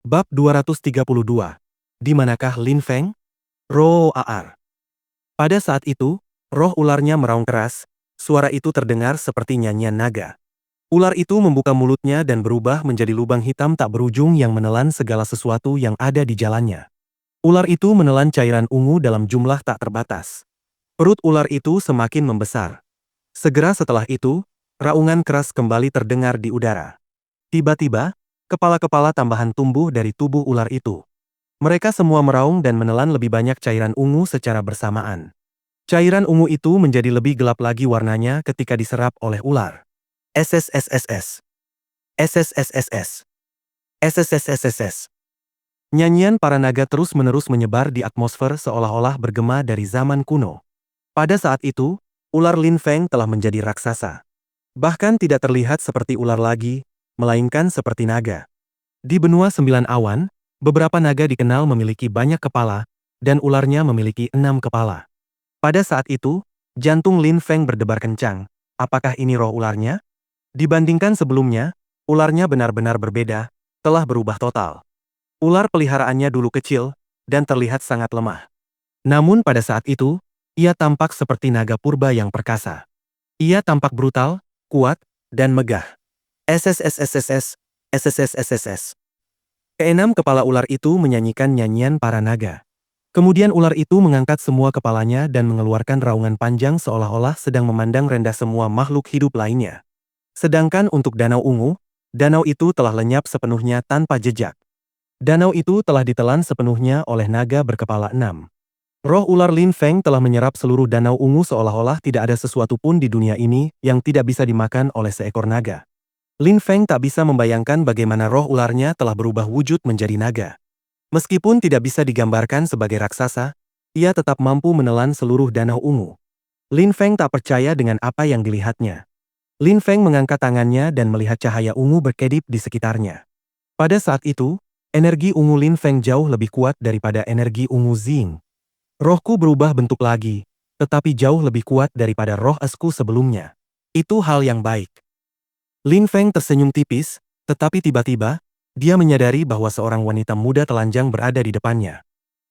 Bab 232. Di manakah Lin Feng? Roar. Pada saat itu, roh ularnya meraung keras, suara itu terdengar seperti nyanyian naga. Ular itu membuka mulutnya dan berubah menjadi lubang hitam tak berujung yang menelan segala sesuatu yang ada di jalannya. Ular itu menelan cairan ungu dalam jumlah tak terbatas. Perut ular itu semakin membesar. Segera setelah itu, raungan keras kembali terdengar di udara. Tiba-tiba, kepala-kepala tambahan tumbuh dari tubuh ular itu. Mereka semua meraung dan menelan lebih banyak cairan ungu secara bersamaan. Cairan ungu itu menjadi lebih gelap lagi warnanya ketika diserap oleh ular. SSSSS. SSSSS. SSSSS. Nyanyian para naga terus-menerus menyebar di atmosfer seolah-olah bergema dari zaman kuno. Pada saat itu, ular Lin Feng telah menjadi raksasa. Bahkan tidak terlihat seperti ular lagi, melainkan seperti naga. Di benua 9 awan, beberapa naga dikenal memiliki banyak kepala, dan ularnya memiliki 6 kepala. Pada saat itu, jantung Lin Feng berdebar kencang. Apakah ini roh ularnya? Dibandingkan sebelumnya, ularnya benar-benar berbeda, telah berubah total. Ular peliharaannya dulu kecil, dan terlihat sangat lemah. Namun pada saat itu, ia tampak seperti naga purba yang perkasa. Ia tampak brutal, kuat, dan megah. SSSSS, SSSSS. Keenam kepala ular itu menyanyikan nyanyian para naga. Kemudian ular itu mengangkat semua kepalanya dan mengeluarkan raungan panjang seolah-olah sedang memandang rendah semua makhluk hidup lainnya. Sedangkan untuk danau ungu, danau itu telah lenyap sepenuhnya tanpa jejak. Danau itu telah ditelan sepenuhnya oleh naga berkepala 6. Roh ular Lin Feng telah menyerap seluruh danau ungu seolah-olah tidak ada sesuatu pun di dunia ini yang tidak bisa dimakan oleh seekor naga. Lin Feng tak bisa membayangkan bagaimana roh ularnya telah berubah wujud menjadi naga. Meskipun tidak bisa digambarkan sebagai raksasa, ia tetap mampu menelan seluruh danau ungu. Lin Feng tak percaya dengan apa yang dilihatnya. Lin Feng mengangkat tangannya dan melihat cahaya ungu berkedip di sekitarnya. Pada saat itu, energi ungu Lin Feng jauh lebih kuat daripada energi ungu Xing. Rohku berubah bentuk lagi, tetapi jauh lebih kuat daripada roh esku sebelumnya. Itu hal yang baik. Lin Feng tersenyum tipis, tetapi tiba-tiba, dia menyadari bahwa seorang wanita muda telanjang berada di depannya.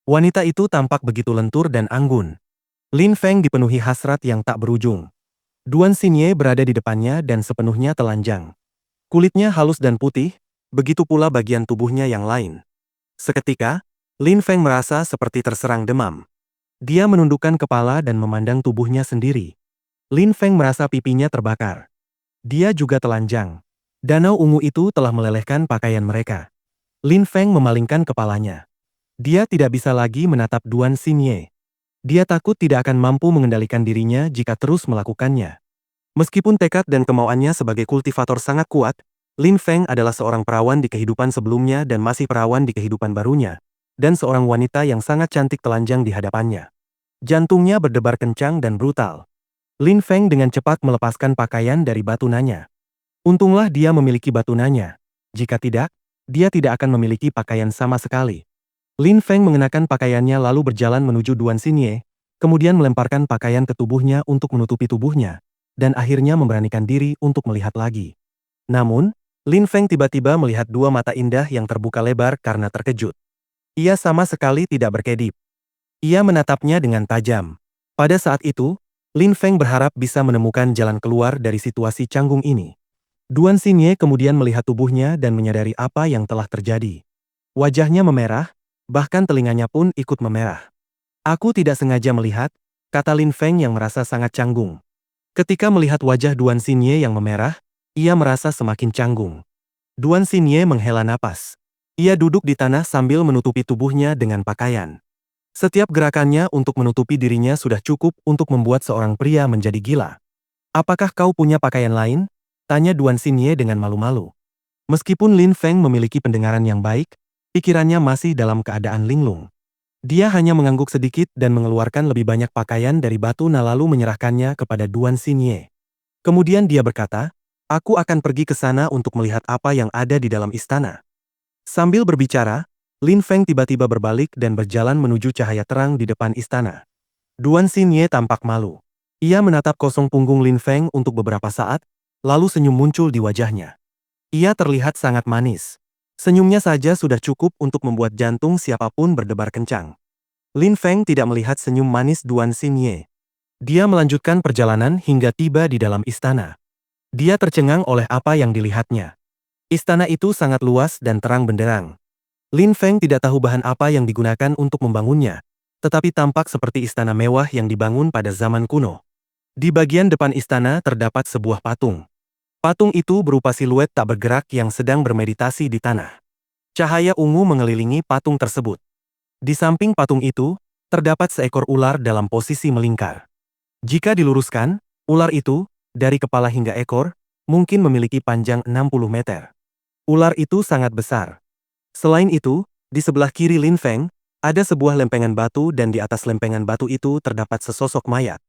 Wanita itu tampak begitu lentur dan anggun. Lin Feng dipenuhi hasrat yang tak berujung. Duan Xinye berada di depannya dan sepenuhnya telanjang. Kulitnya halus dan putih, begitu pula bagian tubuhnya yang lain. Seketika, Lin Feng merasa seperti terserang demam. Dia menundukkan kepala dan memandang tubuhnya sendiri. Lin Feng merasa pipinya terbakar. Dia juga telanjang. Danau ungu itu telah melelehkan pakaian mereka. Lin Feng memalingkan kepalanya. Dia tidak bisa lagi menatap Duan Xinye. Dia takut tidak akan mampu mengendalikan dirinya jika terus melakukannya. Meskipun tekad dan kemauannya sebagai kultivator sangat kuat, Lin Feng adalah seorang perawan di kehidupan sebelumnya dan masih perawan di kehidupan barunya, dan seorang wanita yang sangat cantik telanjang di hadapannya. Jantungnya berdebar kencang dan brutal. Lin Feng dengan cepat melepaskan pakaian dari batunanya. Untunglah dia memiliki batunanya. Jika tidak, dia tidak akan memiliki pakaian sama sekali. Lin Feng mengenakan pakaiannya lalu berjalan menuju Duan Xinye, kemudian melemparkan pakaian ke tubuhnya untuk menutupi tubuhnya, dan akhirnya memberanikan diri untuk melihat lagi. Namun, Lin Feng tiba-tiba melihat dua mata indah yang terbuka lebar karena terkejut. Ia sama sekali tidak berkedip. Ia menatapnya dengan tajam. Pada saat itu, Lin Feng berharap bisa menemukan jalan keluar dari situasi canggung ini. Duan Xinye kemudian melihat tubuhnya dan menyadari apa yang telah terjadi. Wajahnya memerah, bahkan telinganya pun ikut memerah. Aku tidak sengaja melihat, kata Lin Feng yang merasa sangat canggung. Ketika melihat wajah Duan Xinye yang memerah, ia merasa semakin canggung. Duan Xinye menghela napas. Ia duduk di tanah sambil menutupi tubuhnya dengan pakaian. Setiap gerakannya untuk menutupi dirinya sudah cukup untuk membuat seorang pria menjadi gila. Apakah kau punya pakaian lain? Tanya Duan Xinye dengan malu-malu. Meskipun Lin Feng memiliki pendengaran yang baik, pikirannya masih dalam keadaan linglung. Dia hanya mengangguk sedikit dan mengeluarkan lebih banyak pakaian dari batu lalu menyerahkannya kepada Duan Xinye. Kemudian dia berkata, aku akan pergi ke sana untuk melihat apa yang ada di dalam istana. Sambil berbicara, Lin Feng tiba-tiba berbalik dan berjalan menuju cahaya terang di depan istana. Duan Xinye tampak malu. Ia menatap kosong punggung Lin Feng untuk beberapa saat, lalu senyum muncul di wajahnya. Ia terlihat sangat manis. Senyumnya saja sudah cukup untuk membuat jantung siapapun berdebar kencang. Lin Feng tidak melihat senyum manis Duan Xinye. Dia melanjutkan perjalanan hingga tiba di dalam istana. Dia tercengang oleh apa yang dilihatnya. Istana itu sangat luas dan terang benderang. Lin Feng tidak tahu bahan apa yang digunakan untuk membangunnya, tetapi tampak seperti istana mewah yang dibangun pada zaman kuno. Di bagian depan istana terdapat sebuah patung. Patung itu berupa siluet tak bergerak yang sedang bermeditasi di tanah. Cahaya ungu mengelilingi patung tersebut. Di samping patung itu, terdapat seekor ular dalam posisi melingkar. Jika diluruskan, ular itu, dari kepala hingga ekor, mungkin memiliki panjang 60 meter. Ular itu sangat besar. Selain itu, di sebelah kiri Lin Feng, ada sebuah lempengan batu dan di atas lempengan batu itu terdapat sesosok mayat.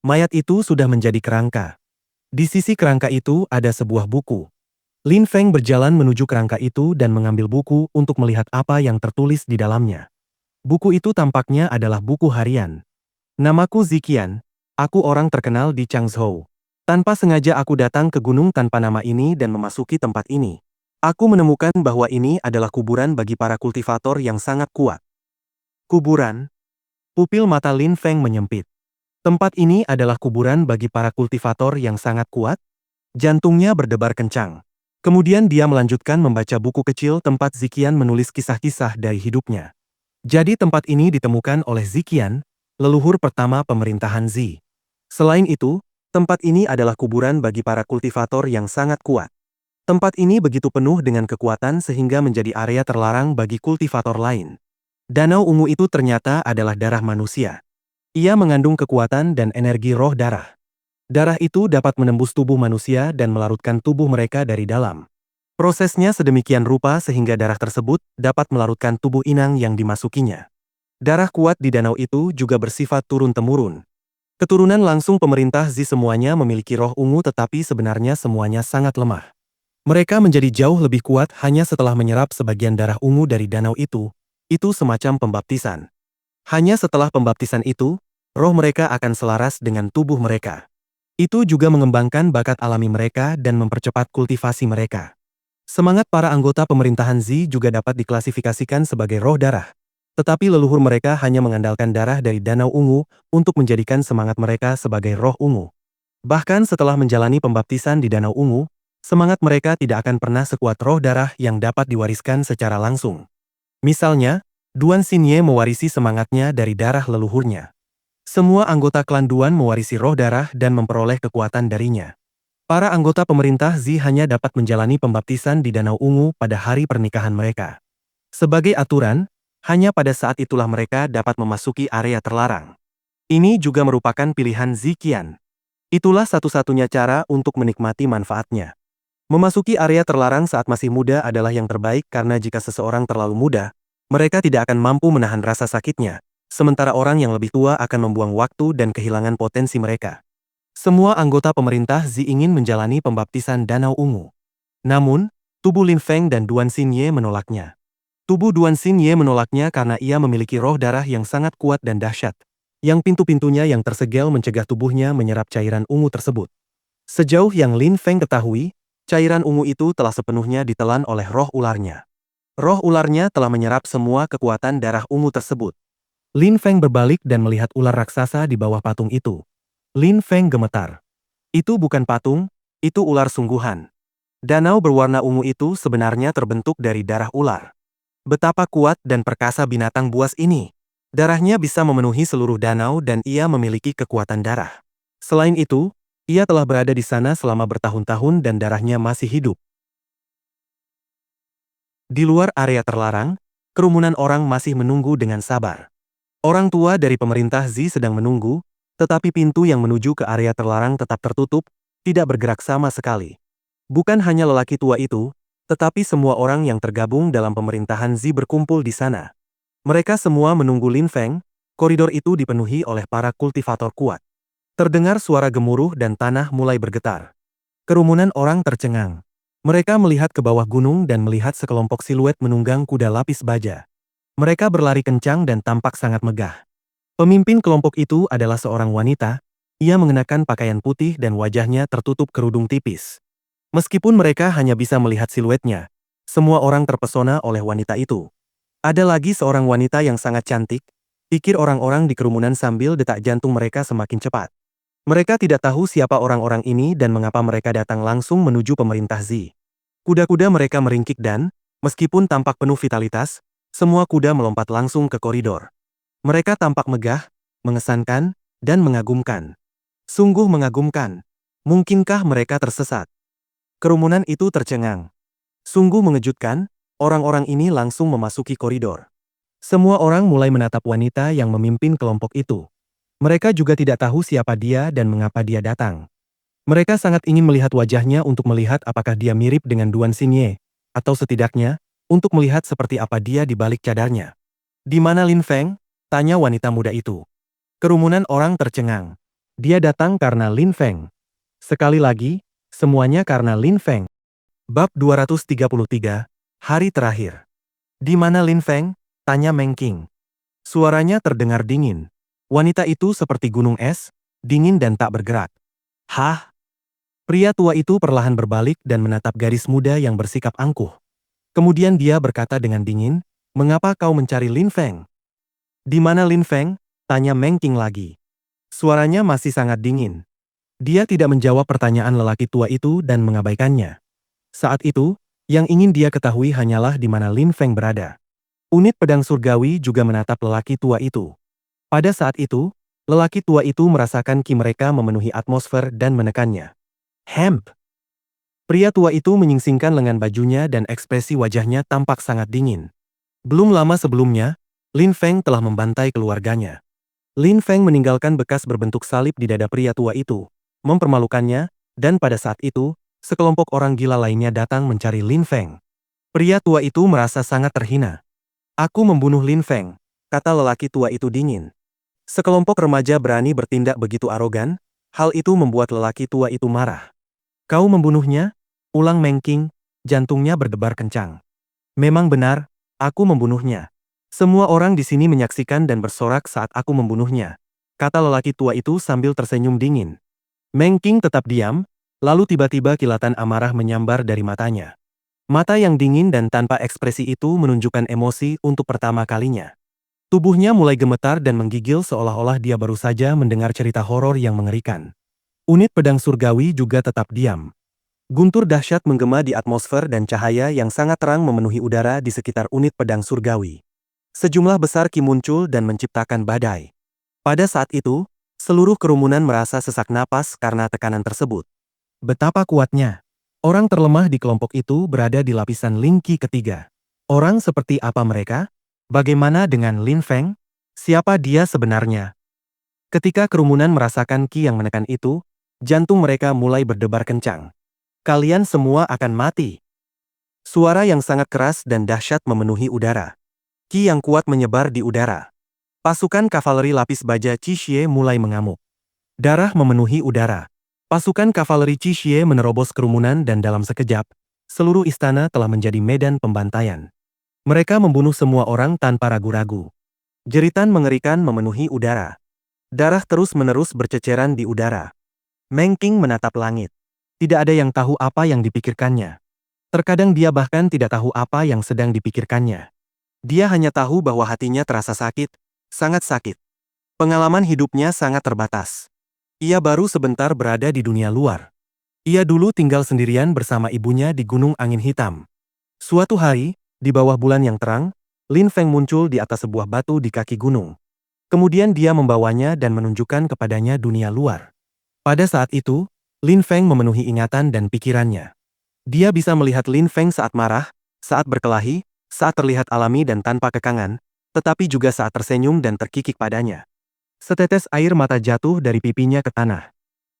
Mayat itu sudah menjadi kerangka. Di sisi kerangka itu ada sebuah buku. Lin Feng berjalan menuju kerangka itu dan mengambil buku untuk melihat apa yang tertulis di dalamnya. Buku itu tampaknya adalah buku harian. Namaku Ziqian, aku orang terkenal di Changzhou. Tanpa sengaja aku datang ke gunung tanpa nama ini dan memasuki tempat ini. Aku menemukan bahwa ini adalah kuburan bagi para kultivator yang sangat kuat. Kuburan? Pupil mata Lin Feng menyempit. Tempat ini adalah kuburan bagi para kultivator yang sangat kuat? Jantungnya berdebar kencang. Kemudian dia melanjutkan membaca buku kecil tempat Ziqian menulis kisah-kisah dari hidupnya. Jadi tempat ini ditemukan oleh Ziqian, leluhur pertama pemerintahan Zi. Selain itu, tempat ini adalah kuburan bagi para kultivator yang sangat kuat. Tempat ini begitu penuh dengan kekuatan sehingga menjadi area terlarang bagi kultivator lain. Danau ungu itu ternyata adalah darah manusia. Ia mengandung kekuatan dan energi roh darah. Darah itu dapat menembus tubuh manusia dan melarutkan tubuh mereka dari dalam. Prosesnya sedemikian rupa sehingga darah tersebut dapat melarutkan tubuh inang yang dimasukinya. Darah kuat di danau itu juga bersifat turun-temurun. Keturunan langsung pemerintah Zi semuanya memiliki roh ungu tetapi sebenarnya semuanya sangat lemah. Mereka menjadi jauh lebih kuat hanya setelah menyerap sebagian darah ungu dari danau itu. Itu semacam pembaptisan. Hanya setelah pembaptisan itu, roh mereka akan selaras dengan tubuh mereka. Itu juga mengembangkan bakat alami mereka dan mempercepat kultivasi mereka. Semangat para anggota pemerintahan Zi juga dapat diklasifikasikan sebagai roh darah. Tetapi leluhur mereka hanya mengandalkan darah dari danau ungu untuk menjadikan semangat mereka sebagai roh ungu. Bahkan setelah menjalani pembaptisan di danau ungu, semangat mereka tidak akan pernah sekuat roh darah yang dapat diwariskan secara langsung. Misalnya, Duan Xinye mewarisi semangatnya dari darah leluhurnya. Semua anggota klan Duan mewarisi roh darah dan memperoleh kekuatan darinya. Para anggota pemerintah Zi hanya dapat menjalani pembaptisan di Danau Ungu pada hari pernikahan mereka. Sebagai aturan, hanya pada saat itulah mereka dapat memasuki area terlarang. Ini juga merupakan pilihan Ziqian. Itulah satu-satunya cara untuk menikmati manfaatnya. Memasuki area terlarang saat masih muda adalah yang terbaik karena jika seseorang terlalu muda, mereka tidak akan mampu menahan rasa sakitnya, sementara orang yang lebih tua akan membuang waktu dan kehilangan potensi mereka. Semua anggota pemerintah Zi ingin menjalani pembaptisan Danau Ungu. Namun, tubuh Lin Feng dan Duan Xinye menolaknya. Tubuh Duan Xinye menolaknya karena ia memiliki roh darah yang sangat kuat dan dahsyat, yang pintu-pintunya yang tersegel mencegah tubuhnya menyerap cairan ungu tersebut. Sejauh yang Lin Feng ketahui, cairan ungu itu telah sepenuhnya ditelan oleh roh ularnya. Roh ularnya telah menyerap semua kekuatan darah ungu tersebut. Lin Feng berbalik dan melihat ular raksasa di bawah patung itu. Lin Feng gemetar. Itu bukan patung, itu ular sungguhan. Danau berwarna ungu itu sebenarnya terbentuk dari darah ular. Betapa kuat dan perkasa binatang buas ini. Darahnya bisa memenuhi seluruh danau dan ia memiliki kekuatan darah. Selain itu, ia telah berada di sana selama bertahun-tahun dan darahnya masih hidup. Di luar area terlarang, kerumunan orang masih menunggu dengan sabar. Orang tua dari pemerintah Zi sedang menunggu, tetapi pintu yang menuju ke area terlarang tetap tertutup, tidak bergerak sama sekali. Bukan hanya lelaki tua itu, tetapi semua orang yang tergabung dalam pemerintahan Zi berkumpul di sana. Mereka semua menunggu Lin Feng. Koridor itu dipenuhi oleh para kultivator kuat. Terdengar suara gemuruh dan tanah mulai bergetar. Kerumunan orang tercengang. Mereka melihat ke bawah gunung dan melihat sekelompok siluet menunggang kuda lapis baja. Mereka berlari kencang dan tampak sangat megah. Pemimpin kelompok itu adalah seorang wanita. Ia mengenakan pakaian putih dan wajahnya tertutup kerudung tipis. Meskipun mereka hanya bisa melihat siluetnya, Semua orang terpesona oleh wanita itu. Ada lagi seorang wanita yang sangat cantik, pikir orang-orang di kerumunan sambil detak jantung mereka semakin cepat. Mereka tidak tahu siapa orang-orang ini dan mengapa mereka datang langsung menuju pemerintah Z. Kuda-kuda mereka meringkik dan, meskipun tampak penuh vitalitas, semua kuda melompat langsung ke koridor. Mereka tampak megah, mengesankan, dan mengagumkan. Sungguh mengagumkan. Mungkinkah mereka tersesat? Kerumunan itu tercengang. Sungguh mengejutkan, orang-orang ini langsung memasuki koridor. Semua orang mulai menatap wanita yang memimpin kelompok itu. Mereka juga tidak tahu siapa dia dan mengapa dia datang. Mereka sangat ingin melihat wajahnya untuk melihat apakah dia mirip dengan Duan Xingye, atau setidaknya, untuk melihat seperti apa dia di balik cadarnya. Di mana Lin Feng? Tanya wanita muda itu. Kerumunan orang tercengang. Dia datang karena Lin Feng. Sekali lagi, semuanya karena Lin Feng. Bab 233, Hari Terakhir. Di mana Lin Feng? Tanya Meng Qing. Suaranya terdengar dingin. Wanita itu seperti gunung es, dingin dan tak bergerak. Hah? Pria tua itu perlahan berbalik dan menatap gadis muda yang bersikap angkuh. Kemudian dia berkata dengan dingin, "Mengapa kau mencari Lin Feng?" "Di mana Lin Feng?" Tanya Meng Qing lagi. Suaranya masih sangat dingin. Dia tidak menjawab pertanyaan lelaki tua itu dan mengabaikannya. Saat itu, yang ingin dia ketahui hanyalah di mana Lin Feng berada. Unit pedang surgawi juga menatap lelaki tua itu. Pada saat itu, lelaki tua itu merasakan ki mereka memenuhi atmosfer dan menekannya. Hemp! Pria tua itu menyingsingkan lengan bajunya dan ekspresi wajahnya tampak sangat dingin. Belum lama sebelumnya, Lin Feng telah membantai keluarganya. Lin Feng meninggalkan bekas berbentuk salib di dada pria tua itu, mempermalukannya, dan pada saat itu, sekelompok orang gila lainnya datang mencari Lin Feng. Pria tua itu merasa sangat terhina. "Aku membunuh Lin Feng," kata lelaki tua itu dingin. Sekelompok remaja berani bertindak begitu arogan, hal itu membuat lelaki tua itu marah. "Kau membunuhnya?" ulang Meng Qing, jantungnya berdebar kencang. "Memang benar, aku membunuhnya. Semua orang di sini menyaksikan dan bersorak saat aku membunuhnya," kata lelaki tua itu sambil tersenyum dingin. Meng Qing tetap diam, lalu tiba-tiba kilatan amarah menyambar dari matanya. Mata yang dingin dan tanpa ekspresi itu menunjukkan emosi untuk pertama kalinya. Tubuhnya mulai gemetar dan menggigil seolah-olah dia baru saja mendengar cerita horor yang mengerikan. Unit pedang surgawi juga tetap diam. Guntur dahsyat menggema di atmosfer dan cahaya yang sangat terang memenuhi udara di sekitar unit pedang surgawi. Sejumlah besar ki muncul dan menciptakan badai. Pada saat itu, seluruh kerumunan merasa sesak napas karena tekanan tersebut. Betapa kuatnya. Orang terlemah di kelompok itu berada di lapisan Lin Qi ketiga. Orang seperti apa mereka? Bagaimana dengan Lin Feng? Siapa dia sebenarnya? Ketika kerumunan merasakan ki yang menekan itu, jantung mereka mulai berdebar kencang. "Kalian semua akan mati." Suara yang sangat keras dan dahsyat memenuhi udara. Ki yang kuat menyebar di udara. Pasukan kavaleri lapis baja Qi Xie mulai mengamuk. Darah memenuhi udara. Pasukan kavaleri Qi Xie menerobos kerumunan dan dalam sekejap, seluruh istana telah menjadi medan pembantaian. Mereka membunuh semua orang tanpa ragu-ragu. Jeritan mengerikan memenuhi udara. Darah terus-menerus berceceran di udara. Meng Qing menatap langit. Tidak ada yang tahu apa yang dipikirkannya. Terkadang dia bahkan tidak tahu apa yang sedang dipikirkannya. Dia hanya tahu bahwa hatinya terasa sakit, sangat sakit. Pengalaman hidupnya sangat terbatas. Ia baru sebentar berada di dunia luar. Ia dulu tinggal sendirian bersama ibunya di Gunung Angin Hitam. Suatu hari, di bawah bulan yang terang, Lin Feng muncul di atas sebuah batu di kaki gunung. Kemudian dia membawanya dan menunjukkan kepadanya dunia luar. Pada saat itu, Lin Feng memenuhi ingatan dan pikirannya. Dia bisa melihat Lin Feng saat marah, saat berkelahi, saat terlihat alami dan tanpa kekangan, tetapi juga saat tersenyum dan terkikik padanya. Setetes air mata jatuh dari pipinya ke tanah.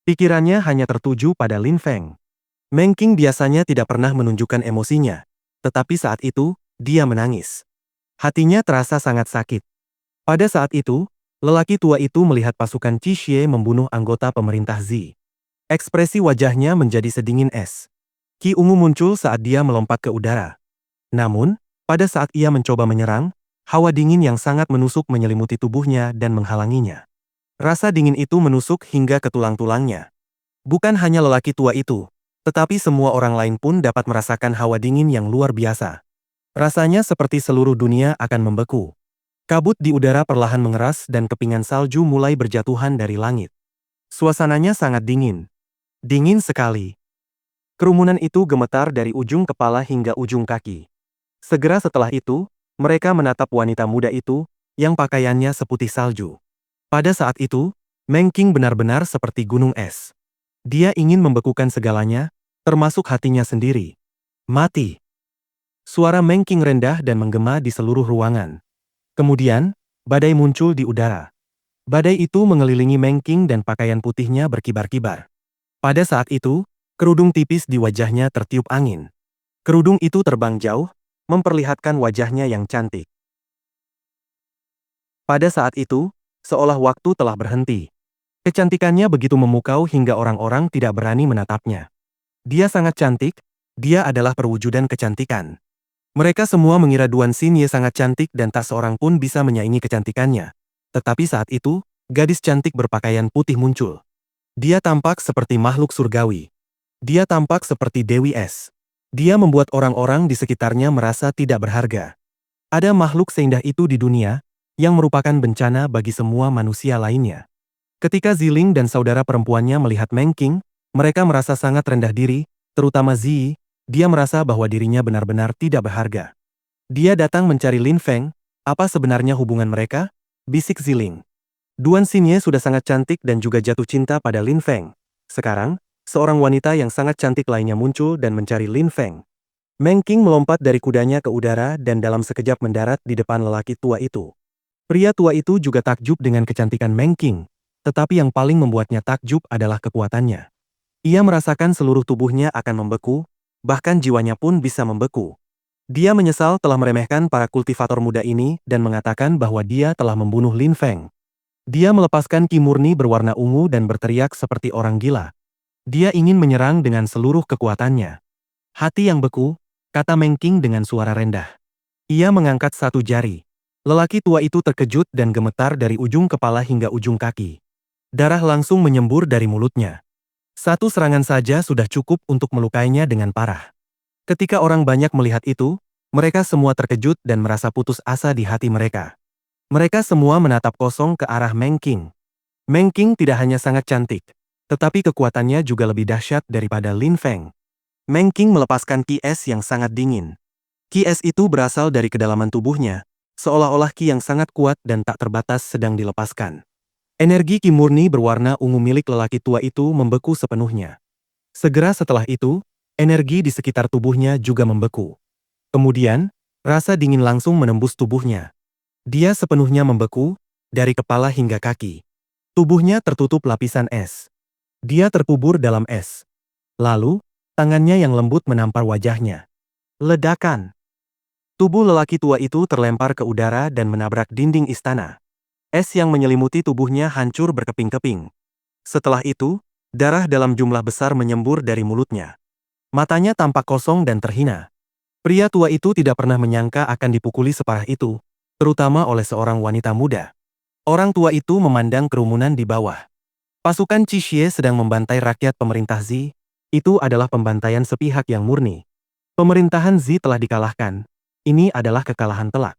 Pikirannya hanya tertuju pada Lin Feng. Meng Qing biasanya tidak pernah menunjukkan emosinya, tetapi saat itu, dia menangis. Hatinya terasa sangat sakit. Pada saat itu, lelaki tua itu melihat pasukan Qi Xie membunuh anggota pemerintah Z. Ekspresi wajahnya menjadi sedingin es. Ki ungu muncul saat dia melompat ke udara. Namun, pada saat ia mencoba menyerang, hawa dingin yang sangat menusuk menyelimuti tubuhnya dan menghalanginya. Rasa dingin itu menusuk hingga ke tulang-tulangnya. Bukan hanya lelaki tua itu, Tetapi semua orang lain pun dapat merasakan hawa dingin yang luar biasa. Rasanya seperti seluruh dunia akan membeku. Kabut di udara perlahan mengeras dan kepingan salju mulai berjatuhan dari langit. Suasananya sangat dingin. Dingin sekali. Kerumunan itu gemetar dari ujung kepala hingga ujung kaki. Segera setelah itu, mereka menatap wanita muda itu, yang pakaiannya seputih salju. Pada saat itu, Meng Qing benar-benar seperti gunung es. Dia ingin membekukan segalanya, termasuk hatinya sendiri. Mati. Suara Meng Qing rendah dan menggema di seluruh ruangan. Kemudian, badai muncul di udara. Badai itu mengelilingi Meng Qing dan pakaian putihnya berkibar-kibar. Pada saat itu, kerudung tipis di wajahnya tertiup angin. Kerudung itu terbang jauh, memperlihatkan wajahnya yang cantik. Pada saat itu, seolah waktu telah berhenti. Kecantikannya begitu memukau hingga orang-orang tidak berani menatapnya. Dia sangat cantik, dia adalah perwujudan kecantikan. Mereka semua mengira Duan Xinye sangat cantik dan tak seorang pun bisa menyaingi kecantikannya. Tetapi saat itu, gadis cantik berpakaian putih muncul. Dia tampak seperti makhluk surgawi. Dia tampak seperti Dewi Es. Dia membuat orang-orang di sekitarnya merasa tidak berharga. Ada makhluk seindah itu di dunia, yang merupakan bencana bagi semua manusia lainnya. Ketika Ziling dan saudara perempuannya melihat Meng Qing, mereka merasa sangat rendah diri, terutama Ziyi. Dia merasa bahwa dirinya benar-benar tidak berharga. Dia datang mencari Lin Feng. Apa sebenarnya hubungan mereka? Bisik Ziling. Duan Xinye sudah sangat cantik dan juga jatuh cinta pada Lin Feng. Sekarang, seorang wanita yang sangat cantik lainnya muncul dan mencari Lin Feng. Meng Qing melompat dari kudanya ke udara dan dalam sekejap mendarat di depan lelaki tua itu. Pria tua itu juga takjub dengan kecantikan Meng Qing. Tetapi yang paling membuatnya takjub adalah kekuatannya. Ia merasakan seluruh tubuhnya akan membeku, bahkan jiwanya pun bisa membeku. Dia menyesal telah meremehkan para kultivator muda ini dan mengatakan bahwa dia telah membunuh Lin Feng. Dia melepaskan ki murni berwarna ungu dan berteriak seperti orang gila. Dia ingin menyerang dengan seluruh kekuatannya. Hati yang beku, kata Meng Qing dengan suara rendah. Ia mengangkat satu jari. Lelaki tua itu terkejut dan gemetar dari ujung kepala hingga ujung kaki. Darah langsung menyembur dari mulutnya. Satu serangan saja sudah cukup untuk melukainya dengan parah. Ketika orang banyak melihat itu, mereka semua terkejut dan merasa putus asa di hati mereka. Mereka semua menatap kosong ke arah Meng Qing. Meng Qing tidak hanya sangat cantik, tetapi kekuatannya juga lebih dahsyat daripada Lin Feng. Meng Qing melepaskan ki es yang sangat dingin. Ki es itu berasal dari kedalaman tubuhnya, seolah-olah ki yang sangat kuat dan tak terbatas sedang dilepaskan. Energi ki murni berwarna ungu milik lelaki tua itu membeku sepenuhnya. Segera setelah itu, energi di sekitar tubuhnya juga membeku. Kemudian, rasa dingin langsung menembus tubuhnya. Dia sepenuhnya membeku, dari kepala hingga kaki. Tubuhnya tertutup lapisan es. Dia terkubur dalam es. Lalu, tangannya yang lembut menampar wajahnya. Ledakan. Tubuh lelaki tua itu terlempar ke udara dan menabrak dinding istana. Es yang menyelimuti tubuhnya hancur berkeping-keping. Setelah itu, darah dalam jumlah besar menyembur dari mulutnya. Matanya tampak kosong dan terhina. Pria tua itu tidak pernah menyangka akan dipukuli separah itu, terutama oleh seorang wanita muda. Orang tua itu memandang kerumunan di bawah. Pasukan Qixie sedang membantai rakyat pemerintah Zi. Itu adalah pembantaian sepihak yang murni. Pemerintahan Zi telah dikalahkan. Ini adalah kekalahan telak.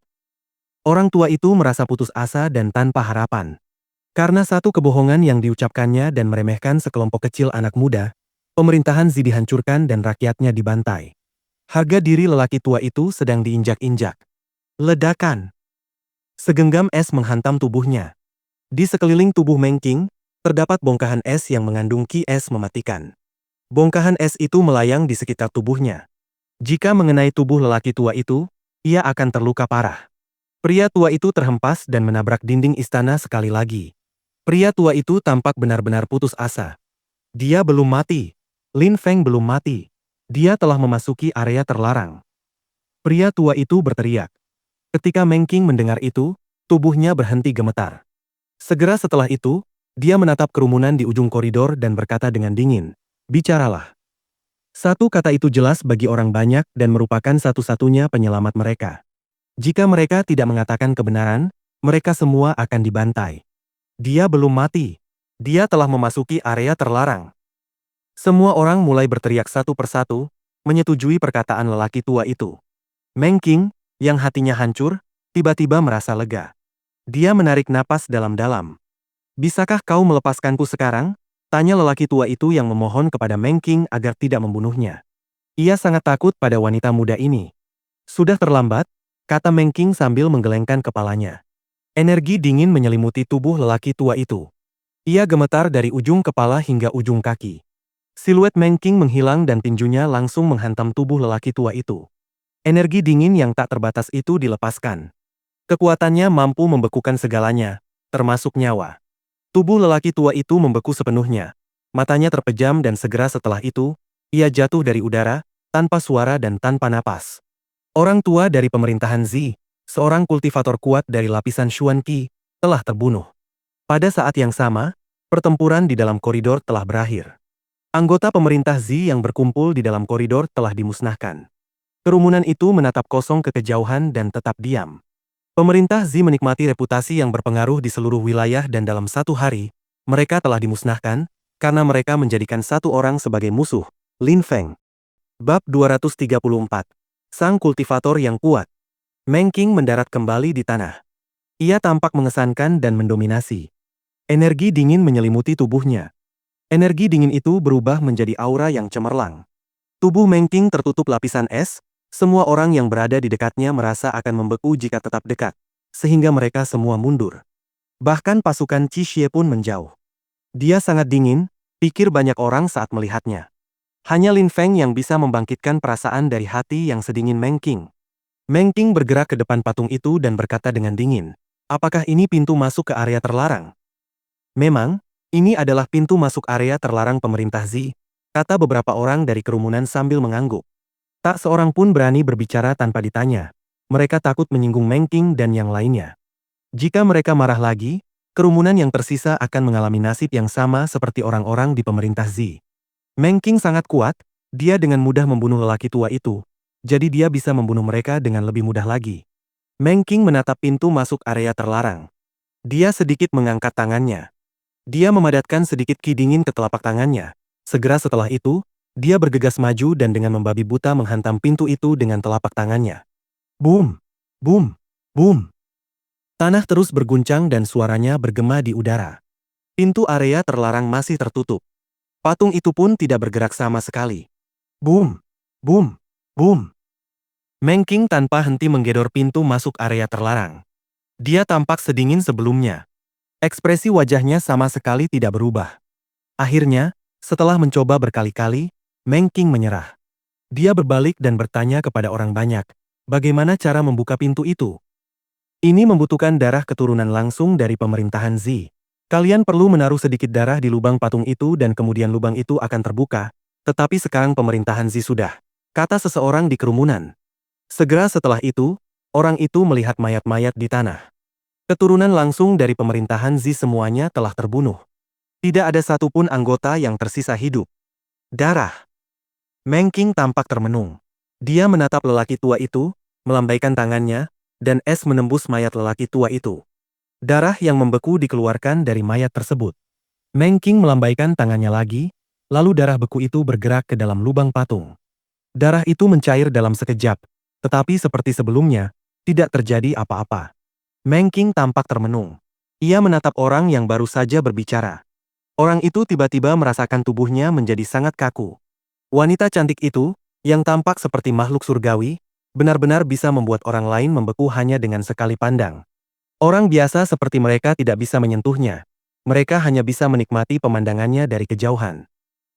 Orang tua itu merasa putus asa dan tanpa harapan. Karena satu kebohongan yang diucapkannya dan meremehkan sekelompok kecil anak muda, pemerintahan Zi dihancurkan dan rakyatnya dibantai. Harga diri lelaki tua itu sedang diinjak-injak. Ledakan. Segenggam es menghantam tubuhnya. Di sekeliling tubuh Meng Qing, terdapat bongkahan es yang mengandung ki es mematikan. Bongkahan es itu melayang di sekitar tubuhnya. Jika mengenai tubuh lelaki tua itu, ia akan terluka parah. Pria tua itu terhempas dan menabrak dinding istana sekali lagi. Pria tua itu tampak benar-benar putus asa. Dia belum mati. Lin Feng belum mati. Dia telah memasuki area terlarang. Pria tua itu berteriak. Ketika Meng Qing mendengar itu, tubuhnya berhenti gemetar. Segera setelah itu, dia menatap kerumunan di ujung koridor dan berkata dengan dingin, "Bicaralah." Satu kata itu jelas bagi orang banyak dan merupakan satu-satunya penyelamat mereka. Jika mereka tidak mengatakan kebenaran, mereka semua akan dibantai. Dia belum mati. Dia telah memasuki area terlarang. Semua orang mulai berteriak satu persatu, menyetujui perkataan lelaki tua itu. Meng Qing, yang hatinya hancur, tiba-tiba merasa lega. Dia menarik napas dalam-dalam. Bisakah kau melepaskanku sekarang? Tanya lelaki tua itu yang memohon kepada Meng Qing agar tidak membunuhnya. Ia sangat takut pada wanita muda ini. Sudah terlambat, kata Meng Qing sambil menggelengkan kepalanya. Energi dingin menyelimuti tubuh lelaki tua itu. Ia gemetar dari ujung kepala hingga ujung kaki. Siluet Meng Qing menghilang dan tinjunya langsung menghantam tubuh lelaki tua itu. Energi dingin yang tak terbatas itu dilepaskan. Kekuatannya mampu membekukan segalanya, termasuk nyawa. Tubuh lelaki tua itu membeku sepenuhnya. Matanya terpejam dan segera setelah itu, ia jatuh dari udara, tanpa suara dan tanpa napas. Orang tua dari pemerintahan Zi, seorang kultivator kuat dari lapisan Xuan Qi, telah terbunuh. Pada saat yang sama, pertempuran di dalam koridor telah berakhir. Anggota pemerintah Zi yang berkumpul di dalam koridor telah dimusnahkan. Kerumunan itu menatap kosong ke kejauhan dan tetap diam. Pemerintah Zi menikmati reputasi yang berpengaruh di seluruh wilayah dan dalam satu hari, mereka telah dimusnahkan, karena mereka menjadikan satu orang sebagai musuh, Lin Feng. Bab 234. Sang kultivator yang kuat. Meng Qing mendarat kembali di tanah. Ia tampak mengesankan dan mendominasi. Energi dingin menyelimuti tubuhnya. Energi dingin itu berubah menjadi aura yang cemerlang. Tubuh Meng Qing tertutup lapisan es. Semua orang yang berada di dekatnya merasa akan membeku jika tetap dekat, sehingga mereka semua mundur. Bahkan pasukan Qi Xie pun menjauh. Dia sangat dingin, pikir banyak orang saat melihatnya. Hanya Lin Feng yang bisa membangkitkan perasaan dari hati yang sedingin Meng Qing. Meng Qing bergerak ke depan patung itu dan berkata dengan dingin, "Apakah ini pintu masuk ke area terlarang?" "Memang, ini adalah pintu masuk area terlarang pemerintah Zi," kata beberapa orang dari kerumunan sambil mengangguk. Tak seorang pun berani berbicara tanpa ditanya. Mereka takut menyinggung Meng Qing dan yang lainnya. Jika mereka marah lagi, kerumunan yang tersisa akan mengalami nasib yang sama seperti orang-orang di pemerintah Zi. Meng Qing sangat kuat, dia dengan mudah membunuh lelaki tua itu, jadi dia bisa membunuh mereka dengan lebih mudah lagi. Meng Qing menatap pintu masuk area terlarang. Dia sedikit mengangkat tangannya. Dia memadatkan sedikit ki dingin ke telapak tangannya. Segera setelah itu, dia bergegas maju dan dengan membabi buta menghantam pintu itu dengan telapak tangannya. Boom! Boom! Boom! Tanah terus berguncang dan suaranya bergema di udara. Pintu area terlarang masih tertutup. Patung itu pun tidak bergerak sama sekali. Boom! Boom! Boom! Meng Qing tanpa henti menggedor pintu masuk area terlarang. Dia tampak sedingin sebelumnya. Ekspresi wajahnya sama sekali tidak berubah. Akhirnya, setelah mencoba berkali-kali, Meng Qing menyerah. Dia berbalik dan bertanya kepada orang banyak, bagaimana cara membuka pintu itu? Ini membutuhkan darah keturunan langsung dari pemerintahan Zi. Kalian perlu menaruh sedikit darah di lubang patung itu dan kemudian lubang itu akan terbuka, tetapi sekarang pemerintahan Zi sudah, kata seseorang di kerumunan. Segera setelah itu, orang itu melihat mayat-mayat di tanah. Keturunan langsung dari pemerintahan Zi semuanya telah terbunuh. Tidak ada satupun anggota yang tersisa hidup. Darah. Meng Qing tampak termenung. Dia menatap lelaki tua itu, melambaikan tangannya, dan es menembus mayat lelaki tua itu. Darah yang membeku dikeluarkan dari mayat tersebut. Meng Qing melambaikan tangannya lagi, lalu darah beku itu bergerak ke dalam lubang patung. Darah itu mencair dalam sekejap, tetapi seperti sebelumnya, tidak terjadi apa-apa. Meng Qing tampak termenung. Ia menatap orang yang baru saja berbicara. Orang itu tiba-tiba merasakan tubuhnya menjadi sangat kaku. Wanita cantik itu, yang tampak seperti makhluk surgawi, benar-benar bisa membuat orang lain membeku hanya dengan sekali pandang. Orang biasa seperti mereka tidak bisa menyentuhnya. Mereka hanya bisa menikmati pemandangannya dari kejauhan.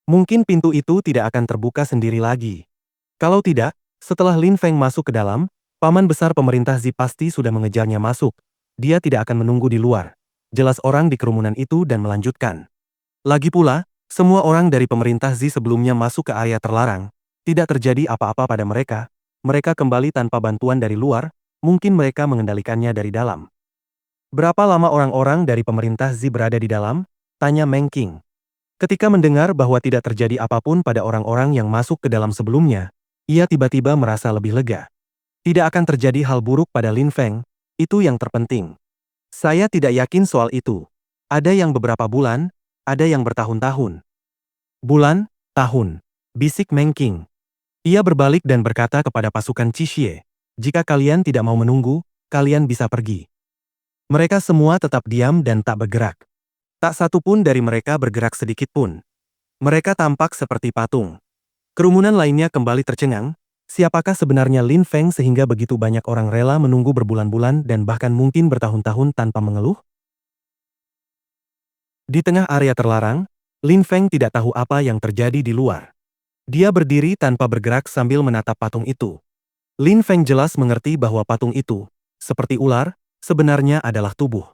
Mungkin pintu itu tidak akan terbuka sendiri lagi. Kalau tidak, setelah Lin Feng masuk ke dalam, paman besar pemerintah Zi pasti sudah mengejarnya masuk. Dia tidak akan menunggu di luar. Jelas orang di kerumunan itu dan melanjutkan. Lagi pula, semua orang dari pemerintah Zi sebelumnya masuk ke area terlarang. Tidak terjadi apa-apa pada mereka. Mereka kembali tanpa bantuan dari luar, mungkin mereka mengendalikannya dari dalam. Berapa lama orang-orang dari pemerintah Zi berada di dalam? Tanya Meng Qing. Ketika mendengar bahwa tidak terjadi apapun pada orang-orang yang masuk ke dalam sebelumnya, ia tiba-tiba merasa lebih lega. Tidak akan terjadi hal buruk pada Lin Feng, itu yang terpenting. Saya tidak yakin soal itu. Ada yang beberapa bulan, ada yang bertahun-tahun. Bulan, Tahun, bisik Meng Qing. Ia berbalik dan berkata kepada pasukan Qixie, jika kalian tidak mau menunggu, kalian bisa pergi. Mereka semua tetap diam dan tak bergerak. Tak satu pun dari mereka bergerak sedikit pun. Mereka tampak seperti patung. Kerumunan lainnya kembali tercengang. Siapakah sebenarnya Lin Feng sehingga begitu banyak orang rela menunggu berbulan-bulan dan bahkan mungkin bertahun-tahun tanpa mengeluh? Di tengah area terlarang, Lin Feng tidak tahu apa yang terjadi di luar. Dia berdiri tanpa bergerak sambil menatap patung itu. Lin Feng jelas mengerti bahwa patung itu, seperti ular, sebenarnya adalah tubuh.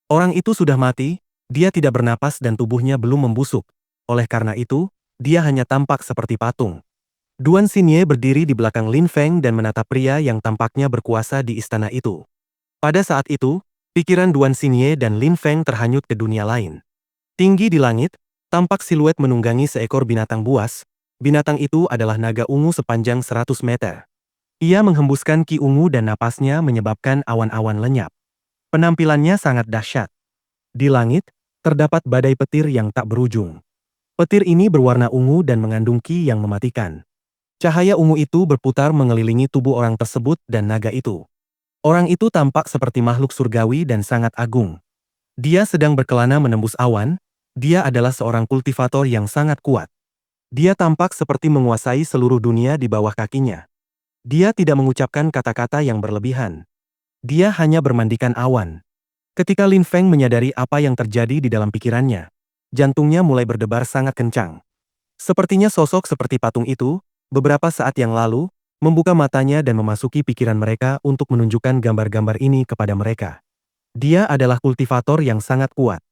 Orang itu sudah mati, dia tidak bernapas dan tubuhnya belum membusuk. Oleh karena itu, dia hanya tampak seperti patung. Duan Xinye berdiri di belakang Lin Feng dan menatap pria yang tampaknya berkuasa di istana itu. Pada saat itu, pikiran Duan Xinye dan Lin Feng terhanyut ke dunia lain. Tinggi di langit, tampak siluet menunggangi seekor binatang buas. Binatang itu adalah naga ungu sepanjang 100 meter. Ia menghembuskan ki ungu dan napasnya menyebabkan awan-awan lenyap. Penampilannya sangat dahsyat. Di langit, terdapat badai petir yang tak berujung. Petir ini berwarna ungu dan mengandung ki yang mematikan. Cahaya ungu itu berputar mengelilingi tubuh orang tersebut dan naga itu. Orang itu tampak seperti makhluk surgawi dan sangat agung. Dia sedang berkelana menembus awan. Dia adalah seorang kultivator yang sangat kuat. Dia tampak seperti menguasai seluruh dunia di bawah kakinya. Dia tidak mengucapkan kata-kata yang berlebihan. Dia hanya bermandikan awan. Ketika Lin Feng menyadari apa yang terjadi di dalam pikirannya, jantungnya mulai berdebar sangat kencang. Sepertinya sosok seperti patung itu, beberapa saat yang lalu, membuka matanya dan memasuki pikiran mereka untuk menunjukkan gambar-gambar ini kepada mereka. Dia adalah kultivator yang sangat kuat.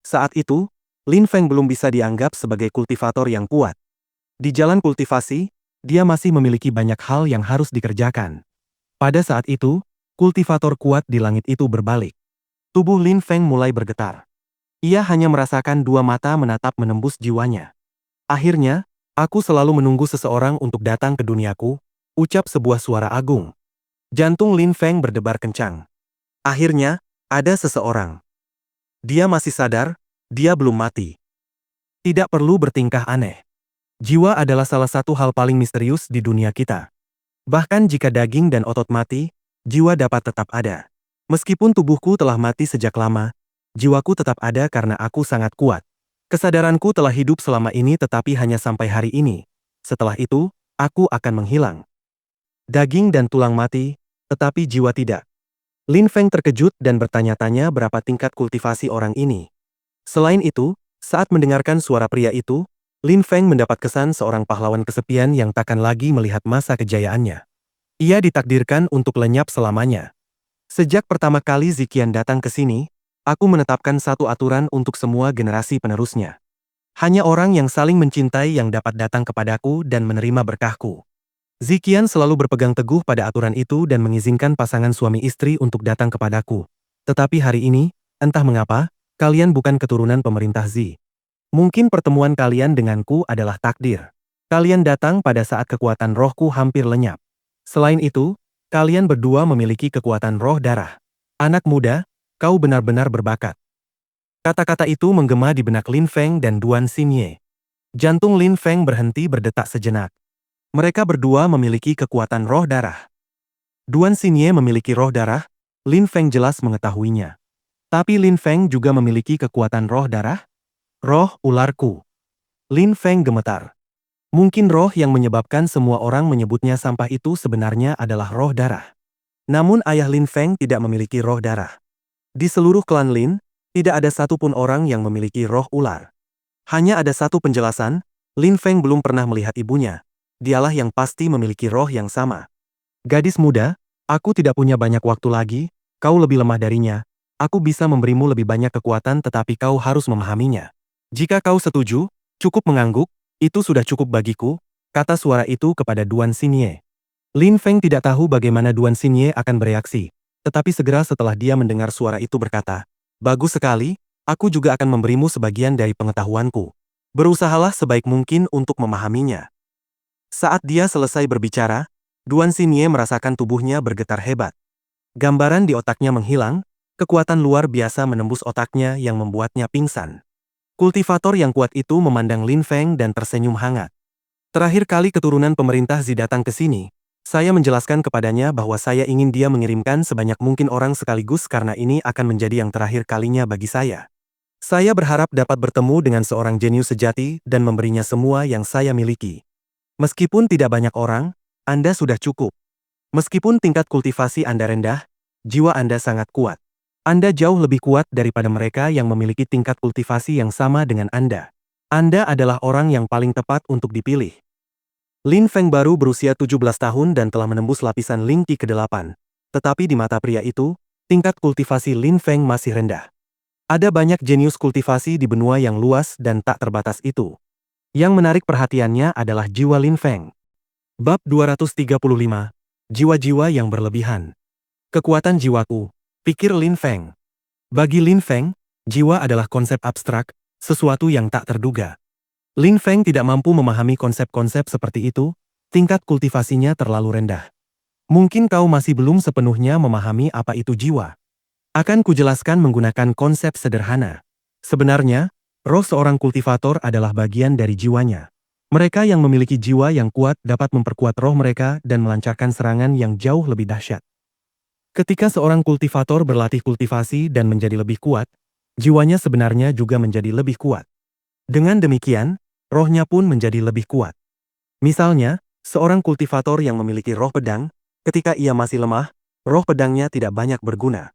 Saat itu, Lin Feng belum bisa dianggap sebagai kultivator yang kuat. Di jalan kultivasi, dia masih memiliki banyak hal yang harus dikerjakan. Pada saat itu, kultivator kuat di langit itu berbalik. Tubuh Lin Feng mulai bergetar. Ia hanya merasakan dua mata menatap menembus jiwanya. Akhirnya, aku selalu menunggu seseorang untuk datang ke duniaku, ucap sebuah suara agung. Jantung Lin Feng berdebar kencang. Akhirnya, ada seseorang. Dia masih sadar, dia belum mati. Tidak perlu bertingkah aneh. Jiwa adalah salah satu hal paling misterius di dunia kita. Bahkan jika daging dan otot mati, jiwa dapat tetap ada. Meskipun tubuhku telah mati sejak lama, jiwaku tetap ada karena aku sangat kuat. Kesadaranku telah hidup selama ini tetapi hanya sampai hari ini. Setelah itu, aku akan menghilang. Daging dan tulang mati, tetapi jiwa tidak. Lin Feng terkejut dan bertanya-tanya berapa tingkat kultivasi orang ini. Selain itu, saat mendengarkan suara pria itu, Lin Feng mendapat kesan seorang pahlawan kesepian yang takkan lagi melihat masa kejayaannya. Ia ditakdirkan untuk lenyap selamanya. Sejak pertama kali Ziqian datang ke sini, aku menetapkan satu aturan untuk semua generasi penerusnya. Hanya orang yang saling mencintai yang dapat datang kepadaku dan menerima berkahku. Ziqian selalu berpegang teguh pada aturan itu dan mengizinkan pasangan suami istri untuk datang kepadaku. Tetapi hari ini, entah mengapa, kalian bukan keturunan pemerintah Zi. Mungkin pertemuan kalian denganku adalah takdir. Kalian datang pada saat kekuatan rohku hampir lenyap. Selain itu, kalian berdua memiliki kekuatan roh darah. Anak muda, kau benar-benar berbakat. Kata-kata itu menggema di benak Lin Feng dan Duan Xinye. Jantung Lin Feng berhenti berdetak sejenak. Mereka berdua memiliki kekuatan roh darah. Duan Xinye memiliki roh darah, Lin Feng jelas mengetahuinya. Tapi Lin Feng juga memiliki kekuatan roh darah? Roh ularku. Lin Feng gemetar. Mungkin roh yang menyebabkan semua orang menyebutnya sampah itu sebenarnya adalah roh darah. Namun ayah Lin Feng tidak memiliki roh darah. Di seluruh klan Lin, tidak ada satupun orang yang memiliki roh ular. Hanya ada satu penjelasan, Lin Feng belum pernah melihat ibunya. Dialah yang pasti memiliki roh yang sama. Gadis muda, aku tidak punya banyak waktu lagi, kau lebih lemah darinya. Aku bisa memberimu lebih banyak kekuatan tetapi kau harus memahaminya. Jika kau setuju, cukup mengangguk, itu sudah cukup bagiku, kata suara itu kepada Duan Xinye. Lin Feng tidak tahu bagaimana Duan Xinye akan bereaksi, tetapi segera setelah dia mendengar suara itu berkata, bagus sekali, aku juga akan memberimu sebagian dari pengetahuanku. Berusahalah sebaik mungkin untuk memahaminya. Saat dia selesai berbicara, Duan Xinye merasakan tubuhnya bergetar hebat. Gambaran di otaknya menghilang, kekuatan luar biasa menembus otaknya yang membuatnya pingsan. Kultivator yang kuat itu memandang Lin Feng dan tersenyum hangat. Terakhir kali keturunan pemerintah Zi datang ke sini, saya menjelaskan kepadanya bahwa saya ingin dia mengirimkan sebanyak mungkin orang sekaligus karena ini akan menjadi yang terakhir kalinya bagi saya. Saya berharap dapat bertemu dengan seorang jenius sejati dan memberinya semua yang saya miliki. Meskipun tidak banyak orang, Anda sudah cukup. Meskipun tingkat kultivasi Anda rendah, jiwa Anda sangat kuat. Anda jauh lebih kuat daripada mereka yang memiliki tingkat kultivasi yang sama dengan Anda. Anda adalah orang yang paling tepat untuk dipilih. Lin Feng baru berusia 17 tahun dan telah menembus lapisan Ling Qi ke-8. Tetapi di mata pria itu, tingkat kultivasi Lin Feng masih rendah. Ada banyak jenius kultivasi di benua yang luas dan tak terbatas itu. Yang menarik perhatiannya adalah jiwa Lin Feng. Bab 235. Jiwa-jiwa yang berlebihan. Kekuatan jiwaku, pikir Lin Feng. Bagi Lin Feng, jiwa adalah konsep abstrak, sesuatu yang tak terduga. Lin Feng tidak mampu memahami konsep-konsep seperti itu, tingkat kultivasinya terlalu rendah. Mungkin kau masih belum sepenuhnya memahami apa itu jiwa. Akan kujelaskan menggunakan konsep sederhana. Sebenarnya, roh seorang kultivator adalah bagian dari jiwanya. Mereka yang memiliki jiwa yang kuat dapat memperkuat roh mereka dan melancarkan serangan yang jauh lebih dahsyat. Ketika seorang kultivator berlatih kultivasi dan menjadi lebih kuat, jiwanya sebenarnya juga menjadi lebih kuat. Dengan demikian, rohnya pun menjadi lebih kuat. Misalnya, seorang kultivator yang memiliki roh pedang, ketika ia masih lemah, roh pedangnya tidak banyak berguna.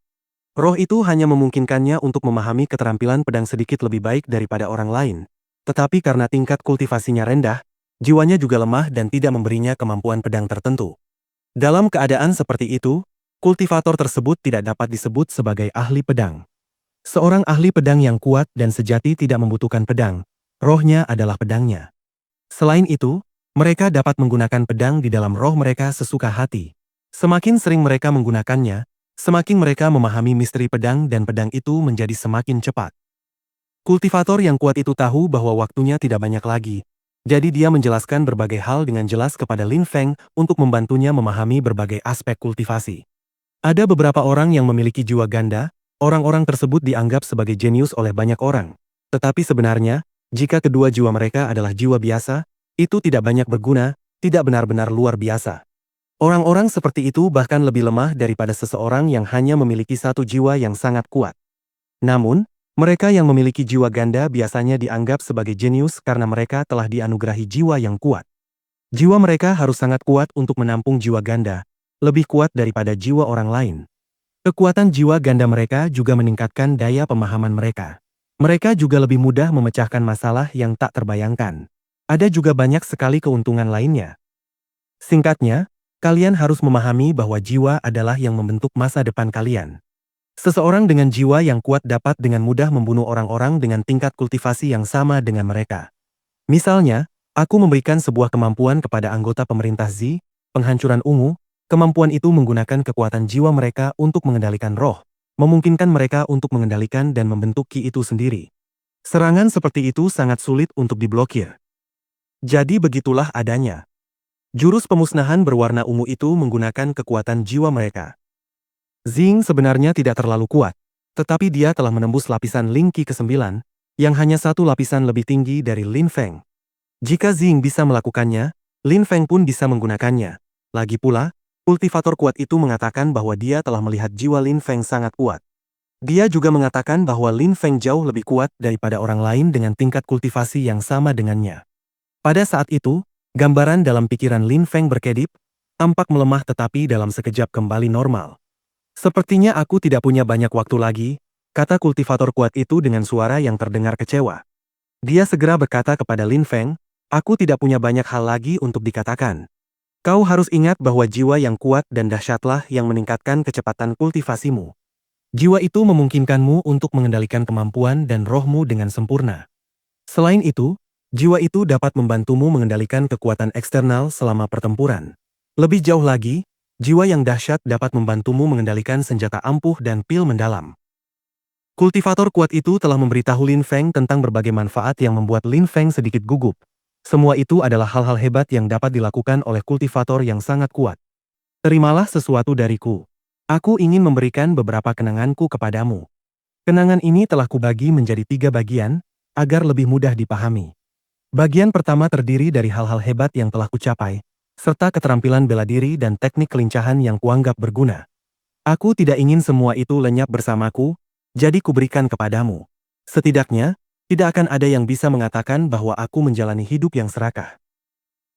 Roh itu hanya memungkinkannya untuk memahami keterampilan pedang sedikit lebih baik daripada orang lain. Tetapi karena tingkat kultivasinya rendah, jiwanya juga lemah dan tidak memberinya kemampuan pedang tertentu. Dalam keadaan seperti itu, kultivator tersebut tidak dapat disebut sebagai ahli pedang. Seorang ahli pedang yang kuat dan sejati tidak membutuhkan pedang. Rohnya adalah pedangnya. Selain itu, mereka dapat menggunakan pedang di dalam roh mereka sesuka hati. Semakin sering mereka menggunakannya, semakin mereka memahami misteri pedang dan pedang itu menjadi semakin cepat. Kultivator yang kuat itu tahu bahwa waktunya tidak banyak lagi. Jadi dia menjelaskan berbagai hal dengan jelas kepada Lin Feng untuk membantunya memahami berbagai aspek kultivasi. Ada beberapa orang yang memiliki jiwa ganda. Orang-orang tersebut dianggap sebagai jenius oleh banyak orang. Tetapi sebenarnya, jika kedua jiwa mereka adalah jiwa biasa, itu tidak banyak berguna, tidak benar-benar luar biasa. Orang-orang seperti itu bahkan lebih lemah daripada seseorang yang hanya memiliki satu jiwa yang sangat kuat. Namun, mereka yang memiliki jiwa ganda biasanya dianggap sebagai jenius karena mereka telah dianugerahi jiwa yang kuat. Jiwa mereka harus sangat kuat untuk menampung jiwa ganda, lebih kuat daripada jiwa orang lain. Kekuatan jiwa ganda mereka juga meningkatkan daya pemahaman mereka. Mereka juga lebih mudah memecahkan masalah yang tak terbayangkan. Ada juga banyak sekali keuntungan lainnya. Singkatnya, kalian harus memahami bahwa jiwa adalah yang membentuk masa depan kalian. Seseorang dengan jiwa yang kuat dapat dengan mudah membunuh orang-orang dengan tingkat kultivasi yang sama dengan mereka. Misalnya, aku memberikan sebuah kemampuan kepada anggota pemerintah Zi, penghancuran ungu. Kemampuan itu menggunakan kekuatan jiwa mereka untuk mengendalikan roh, memungkinkan mereka untuk mengendalikan dan membentuk ki itu sendiri. Serangan seperti itu sangat sulit untuk diblokir. Jadi begitulah adanya. Jurus pemusnahan berwarna ungu itu menggunakan kekuatan jiwa mereka. Zing sebenarnya tidak terlalu kuat, tetapi dia telah menembus lapisan Ling Qi ke-9, yang hanya satu lapisan lebih tinggi dari Lin Feng. Jika Zing bisa melakukannya, Lin Feng pun bisa menggunakannya. Lagi pula, kultivator kuat itu mengatakan bahwa dia telah melihat jiwa Lin Feng sangat kuat. Dia juga mengatakan bahwa Lin Feng jauh lebih kuat daripada orang lain dengan tingkat kultivasi yang sama dengannya. Pada saat itu, gambaran dalam pikiran Lin Feng berkedip, tampak melemah tetapi dalam sekejap kembali normal. Sepertinya aku tidak punya banyak waktu lagi, kata kultivator kuat itu dengan suara yang terdengar kecewa. Dia segera berkata kepada Lin Feng, aku tidak punya banyak hal lagi untuk dikatakan. Kau harus ingat bahwa jiwa yang kuat dan dahsyatlah yang meningkatkan kecepatan kultivasimu. Jiwa itu memungkinkanmu untuk mengendalikan kemampuan dan rohmu dengan sempurna. Selain itu, jiwa itu dapat membantumu mengendalikan kekuatan eksternal selama pertempuran. Lebih jauh lagi, jiwa yang dahsyat dapat membantumu mengendalikan senjata ampuh dan pil mendalam. Kultivator kuat itu telah memberitahu Lin Feng tentang berbagai manfaat yang membuat Lin Feng sedikit gugup. Semua itu adalah hal-hal hebat yang dapat dilakukan oleh kultivator yang sangat kuat. Terimalah sesuatu dariku. Aku ingin memberikan beberapa kenanganku kepadamu. Kenangan ini telah kubagi menjadi 3 bagian, agar lebih mudah dipahami. Bagian pertama terdiri dari hal-hal hebat yang telah kucapai, serta keterampilan bela diri dan teknik kelincahan yang kuanggap berguna. Aku tidak ingin semua itu lenyap bersamaku, jadi kuberikan kepadamu. Setidaknya, tidak akan ada yang bisa mengatakan bahwa aku menjalani hidup yang serakah.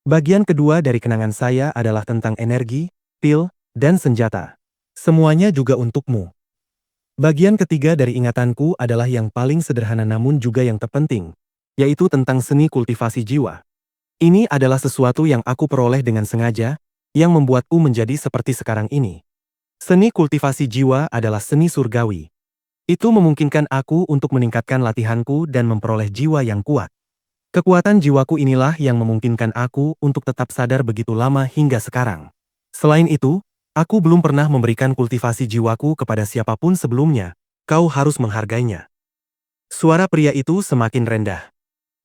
Bagian kedua dari kenangan saya adalah tentang energi, pil, dan senjata. Semuanya juga untukmu. Bagian ketiga dari ingatanku adalah yang paling sederhana namun juga yang terpenting, yaitu tentang seni kultivasi jiwa. Ini adalah sesuatu yang aku peroleh dengan sengaja, yang membuatku menjadi seperti sekarang ini. Seni kultivasi jiwa adalah seni surgawi. Itu memungkinkan aku untuk meningkatkan latihanku dan memperoleh jiwa yang kuat. Kekuatan jiwaku inilah yang memungkinkan aku untuk tetap sadar begitu lama hingga sekarang. Selain itu, aku belum pernah memberikan kultivasi jiwaku kepada siapapun sebelumnya. Kau harus menghargainya. Suara pria itu semakin rendah.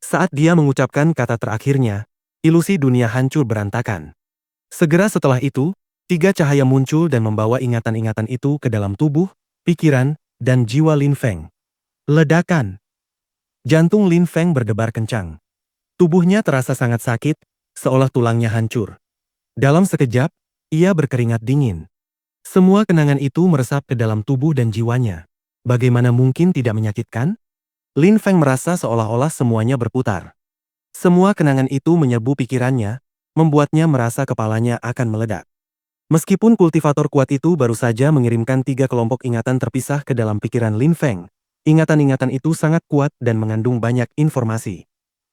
Saat dia mengucapkan kata terakhirnya, ilusi dunia hancur berantakan. Segera setelah itu, 3 cahaya muncul dan membawa ingatan-ingatan itu ke dalam tubuh, pikiran, dan jiwa Lin Feng. Ledakan. Jantung Lin Feng berdebar kencang. Tubuhnya terasa sangat sakit, seolah tulangnya hancur. Dalam sekejap, ia berkeringat dingin. Semua kenangan itu meresap ke dalam tubuh dan jiwanya. Bagaimana mungkin tidak menyakitkan? Lin Feng merasa seolah-olah semuanya berputar. Semua kenangan itu menyerbu pikirannya, membuatnya merasa kepalanya akan meledak. Meskipun kultivator kuat itu baru saja mengirimkan 3 kelompok ingatan terpisah ke dalam pikiran Lin Feng, ingatan-ingatan itu sangat kuat dan mengandung banyak informasi.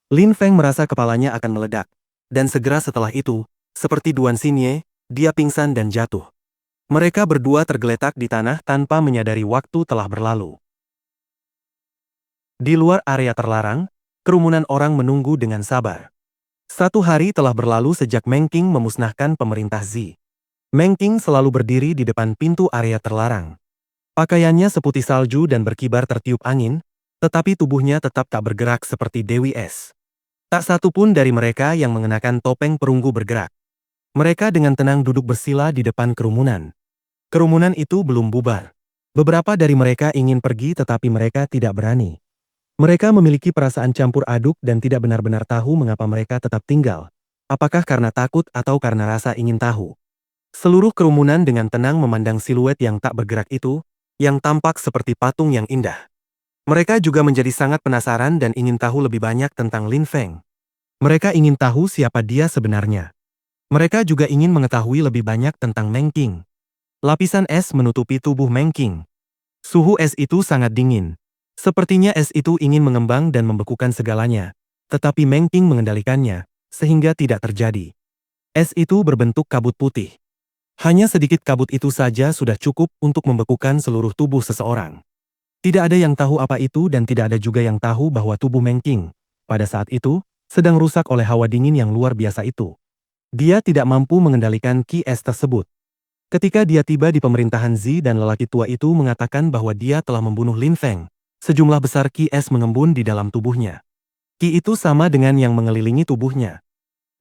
Lin Feng merasa kepalanya akan meledak, dan segera setelah itu, seperti Duan Xinye, dia pingsan dan jatuh. Mereka berdua tergeletak di tanah tanpa menyadari waktu telah berlalu. Di luar area terlarang, kerumunan orang menunggu dengan sabar. 1 hari telah berlalu sejak Meng Qing memusnahkan pemerintah Zi. Meng Qing selalu berdiri di depan pintu area terlarang. Pakaiannya seputih salju dan berkibar tertiup angin, tetapi tubuhnya tetap tak bergerak seperti Dewi Es. Tak satu pun dari mereka yang mengenakan topeng perunggu bergerak. Mereka dengan tenang duduk bersila di depan kerumunan. Kerumunan itu belum bubar. Beberapa dari mereka ingin pergi tetapi mereka tidak berani. Mereka memiliki perasaan campur aduk dan tidak benar-benar tahu mengapa mereka tetap tinggal. Apakah karena takut atau karena rasa ingin tahu. Seluruh kerumunan dengan tenang memandang siluet yang tak bergerak itu, yang tampak seperti patung yang indah. Mereka juga menjadi sangat penasaran dan ingin tahu lebih banyak tentang Lin Feng. Mereka ingin tahu siapa dia sebenarnya. Mereka juga ingin mengetahui lebih banyak tentang Meng Qing. Lapisan es menutupi tubuh Meng Qing. Suhu es itu sangat dingin. Sepertinya es itu ingin mengembang dan membekukan segalanya, tetapi Meng Qing mengendalikannya, sehingga tidak terjadi. Es itu berbentuk kabut putih. Hanya sedikit kabut itu saja sudah cukup untuk membekukan seluruh tubuh seseorang. Tidak ada yang tahu apa itu dan tidak ada juga yang tahu bahwa tubuh Meng Qing, pada saat itu, sedang rusak oleh hawa dingin yang luar biasa itu. Dia tidak mampu mengendalikan Qi Es tersebut. Ketika dia tiba di pemerintahan Zi dan lelaki tua itu mengatakan bahwa dia telah membunuh Lin Feng, sejumlah besar Qi Es mengembun di dalam tubuhnya. Qi itu sama dengan yang mengelilingi tubuhnya.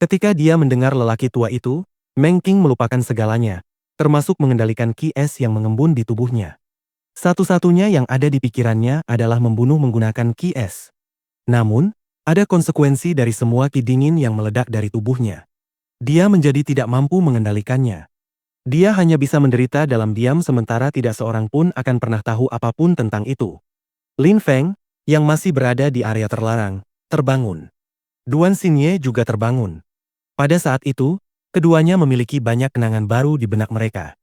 Ketika dia mendengar lelaki tua itu, Meng Qing melupakan segalanya, termasuk mengendalikan Qi Es yang mengembun di tubuhnya. Satu-satunya yang ada di pikirannya adalah membunuh menggunakan Qi Es. Namun, ada konsekuensi dari semua Qi dingin yang meledak dari tubuhnya. Dia menjadi tidak mampu mengendalikannya. Dia hanya bisa menderita dalam diam sementara tidak seorang pun akan pernah tahu apapun tentang itu. Lin Feng, yang masih berada di area terlarang, terbangun. Duan Xinye juga terbangun. Pada saat itu, keduanya memiliki banyak kenangan baru di benak mereka.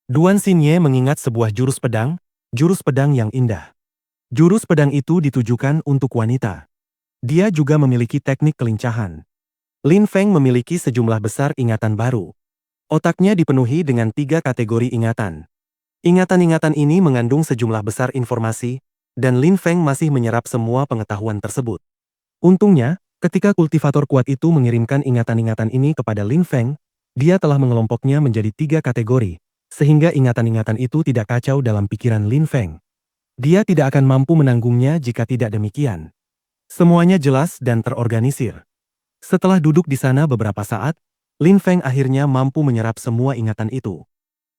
Duan Xinye mengingat sebuah jurus pedang yang indah. Jurus pedang itu ditujukan untuk wanita. Dia juga memiliki teknik kelincahan. Lin Feng memiliki sejumlah besar ingatan baru. Otaknya dipenuhi dengan 3 kategori ingatan. Ingatan-ingatan ini mengandung sejumlah besar informasi, dan Lin Feng masih menyerap semua pengetahuan tersebut. Untungnya, ketika kultivator kuat itu mengirimkan ingatan-ingatan ini kepada Lin Feng, dia telah mengelompoknya menjadi 3 kategori, sehingga ingatan-ingatan itu tidak kacau dalam pikiran Lin Feng. Dia tidak akan mampu menanggungnya jika tidak demikian. Semuanya jelas dan terorganisir. Setelah duduk di sana beberapa saat, Lin Feng akhirnya mampu menyerap semua ingatan itu.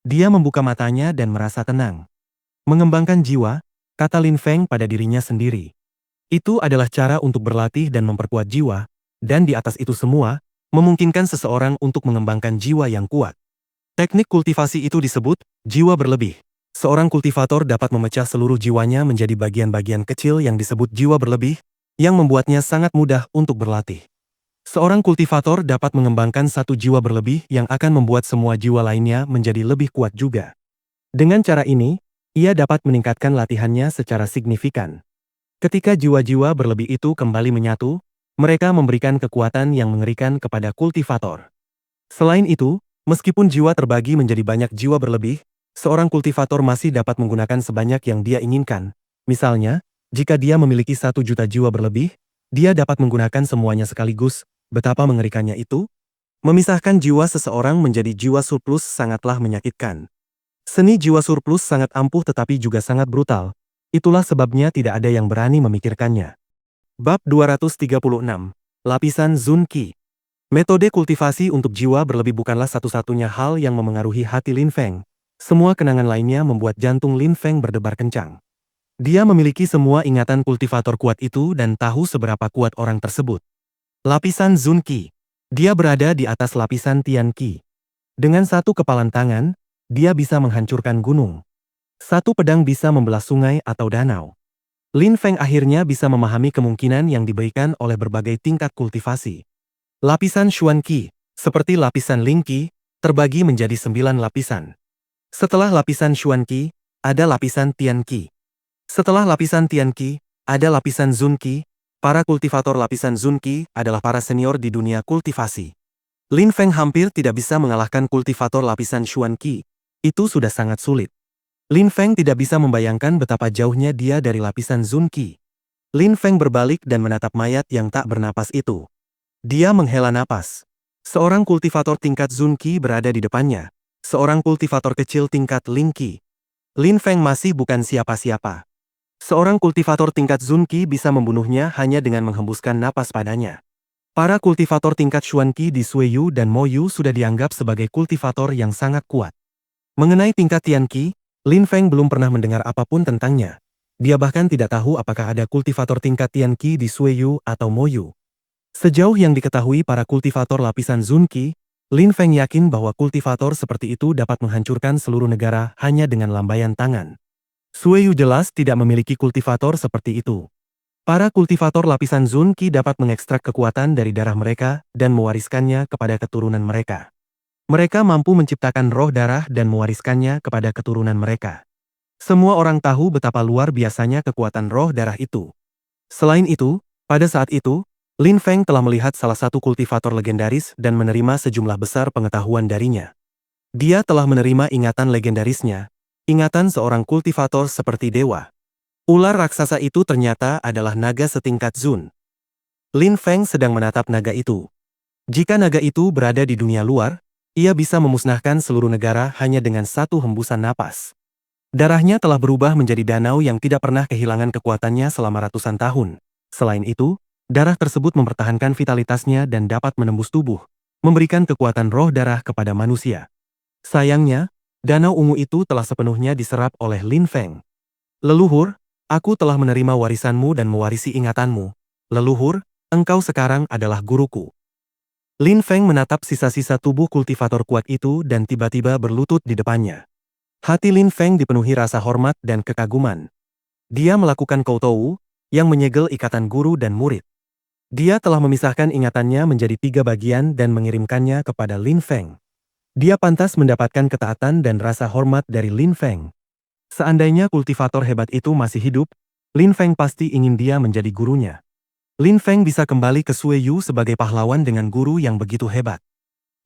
Dia membuka matanya dan merasa tenang. Mengembangkan jiwa, kata Lin Feng pada dirinya sendiri. Itu adalah cara untuk berlatih dan memperkuat jiwa, dan di atas itu semua, memungkinkan seseorang untuk mengembangkan jiwa yang kuat. Teknik kultivasi itu disebut jiwa berlebih. Seorang kultivator dapat memecah seluruh jiwanya menjadi bagian-bagian kecil yang disebut jiwa berlebih, yang membuatnya sangat mudah untuk berlatih. Seorang kultivator dapat mengembangkan satu jiwa berlebih yang akan membuat semua jiwa lainnya menjadi lebih kuat juga. Dengan cara ini, ia dapat meningkatkan latihannya secara signifikan. Ketika jiwa-jiwa berlebih itu kembali menyatu, mereka memberikan kekuatan yang mengerikan kepada kultivator. Selain itu, meskipun jiwa terbagi menjadi banyak jiwa berlebih, seorang kultivator masih dapat menggunakan sebanyak yang dia inginkan. Misalnya, jika dia memiliki 1 juta jiwa berlebih, dia dapat menggunakan semuanya sekaligus. Betapa mengerikannya itu? Memisahkan jiwa seseorang menjadi jiwa surplus sangatlah menyakitkan. Seni jiwa surplus sangat ampuh tetapi juga sangat brutal. Itulah sebabnya tidak ada yang berani memikirkannya. Bab 236. Lapisan Zun Qi. Metode kultivasi untuk jiwa berlebih bukanlah satu-satunya hal yang memengaruhi hati Lin Feng. Semua kenangan lainnya membuat jantung Lin Feng berdebar kencang. Dia memiliki semua ingatan kultivator kuat itu dan tahu seberapa kuat orang tersebut. Lapisan Zun Qi. Dia berada di atas lapisan Tian Qi. Dengan satu kepalan tangan, dia bisa menghancurkan gunung. Satu pedang bisa membelah sungai atau danau. Lin Feng akhirnya bisa memahami kemungkinan yang diberikan oleh berbagai tingkat kultivasi. Lapisan Xuan Qi, seperti lapisan Ling Qi, terbagi menjadi 9 lapisan. Setelah lapisan Xuan Qi, ada lapisan Tian Qi. Setelah lapisan Tian Qi, ada lapisan Zun Qi. Para kultivator lapisan Zun Qi adalah para senior di dunia kultivasi. Lin Feng hampir tidak bisa mengalahkan kultivator lapisan Xuan Qi. Itu sudah sangat sulit. Lin Feng tidak bisa membayangkan betapa jauhnya dia dari lapisan Zun Qi. Lin Feng berbalik dan menatap mayat yang tak bernapas itu. Dia menghela napas. Seorang kultivator tingkat Zun Qi berada di depannya. Seorang kultivator kecil tingkat Ling Qi. Lin Feng masih bukan siapa-siapa. Seorang kultivator tingkat Zun Qi bisa membunuhnya hanya dengan menghembuskan napas padanya. Para kultivator tingkat Xuan Qi di Suiyu dan Moyu sudah dianggap sebagai kultivator yang sangat kuat. Mengenai tingkat Tian Qi, Lin Feng belum pernah mendengar apapun tentangnya. Dia bahkan tidak tahu apakah ada kultivator tingkat Tian Qi di Suiyu atau Moyu. Sejauh yang diketahui para kultivator lapisan Zun Qi, Lin Feng yakin bahwa kultivator seperti itu dapat menghancurkan seluruh negara hanya dengan lambaian tangan. Suiyu jelas tidak memiliki kultivator seperti itu. Para kultivator lapisan Zun Qi dapat mengekstrak kekuatan dari darah mereka dan mewariskannya kepada keturunan mereka. Mereka mampu menciptakan roh darah dan mewariskannya kepada keturunan mereka. Semua orang tahu betapa luar biasanya kekuatan roh darah itu. Selain itu, pada saat itu, Lin Feng telah melihat salah satu kultivator legendaris dan menerima sejumlah besar pengetahuan darinya. Dia telah menerima ingatan legendarisnya, ingatan seorang kultivator seperti dewa. Ular raksasa itu ternyata adalah naga setingkat Zun. Lin Feng sedang menatap naga itu. Jika naga itu berada di dunia luar, ia bisa memusnahkan seluruh negara hanya dengan satu hembusan napas. Darahnya telah berubah menjadi danau yang tidak pernah kehilangan kekuatannya selama ratusan tahun. Selain itu, darah tersebut mempertahankan vitalitasnya dan dapat menembus tubuh, memberikan kekuatan roh darah kepada manusia. Sayangnya, danau ungu itu telah sepenuhnya diserap oleh Lin Feng. Leluhur, aku telah menerima warisanmu dan mewarisi ingatanmu. Leluhur, engkau sekarang adalah guruku. Lin Feng menatap sisa-sisa tubuh kultivator kuat itu dan tiba-tiba berlutut di depannya. Hati Lin Feng dipenuhi rasa hormat dan kekaguman. Dia melakukan koutou, yang menyegel ikatan guru dan murid. Dia telah memisahkan ingatannya menjadi 3 bagian dan mengirimkannya kepada Lin Feng. Dia pantas mendapatkan ketaatan dan rasa hormat dari Lin Feng. Seandainya kultivator hebat itu masih hidup, Lin Feng pasti ingin dia menjadi gurunya. Lin Feng bisa kembali ke Suiyu sebagai pahlawan dengan guru yang begitu hebat.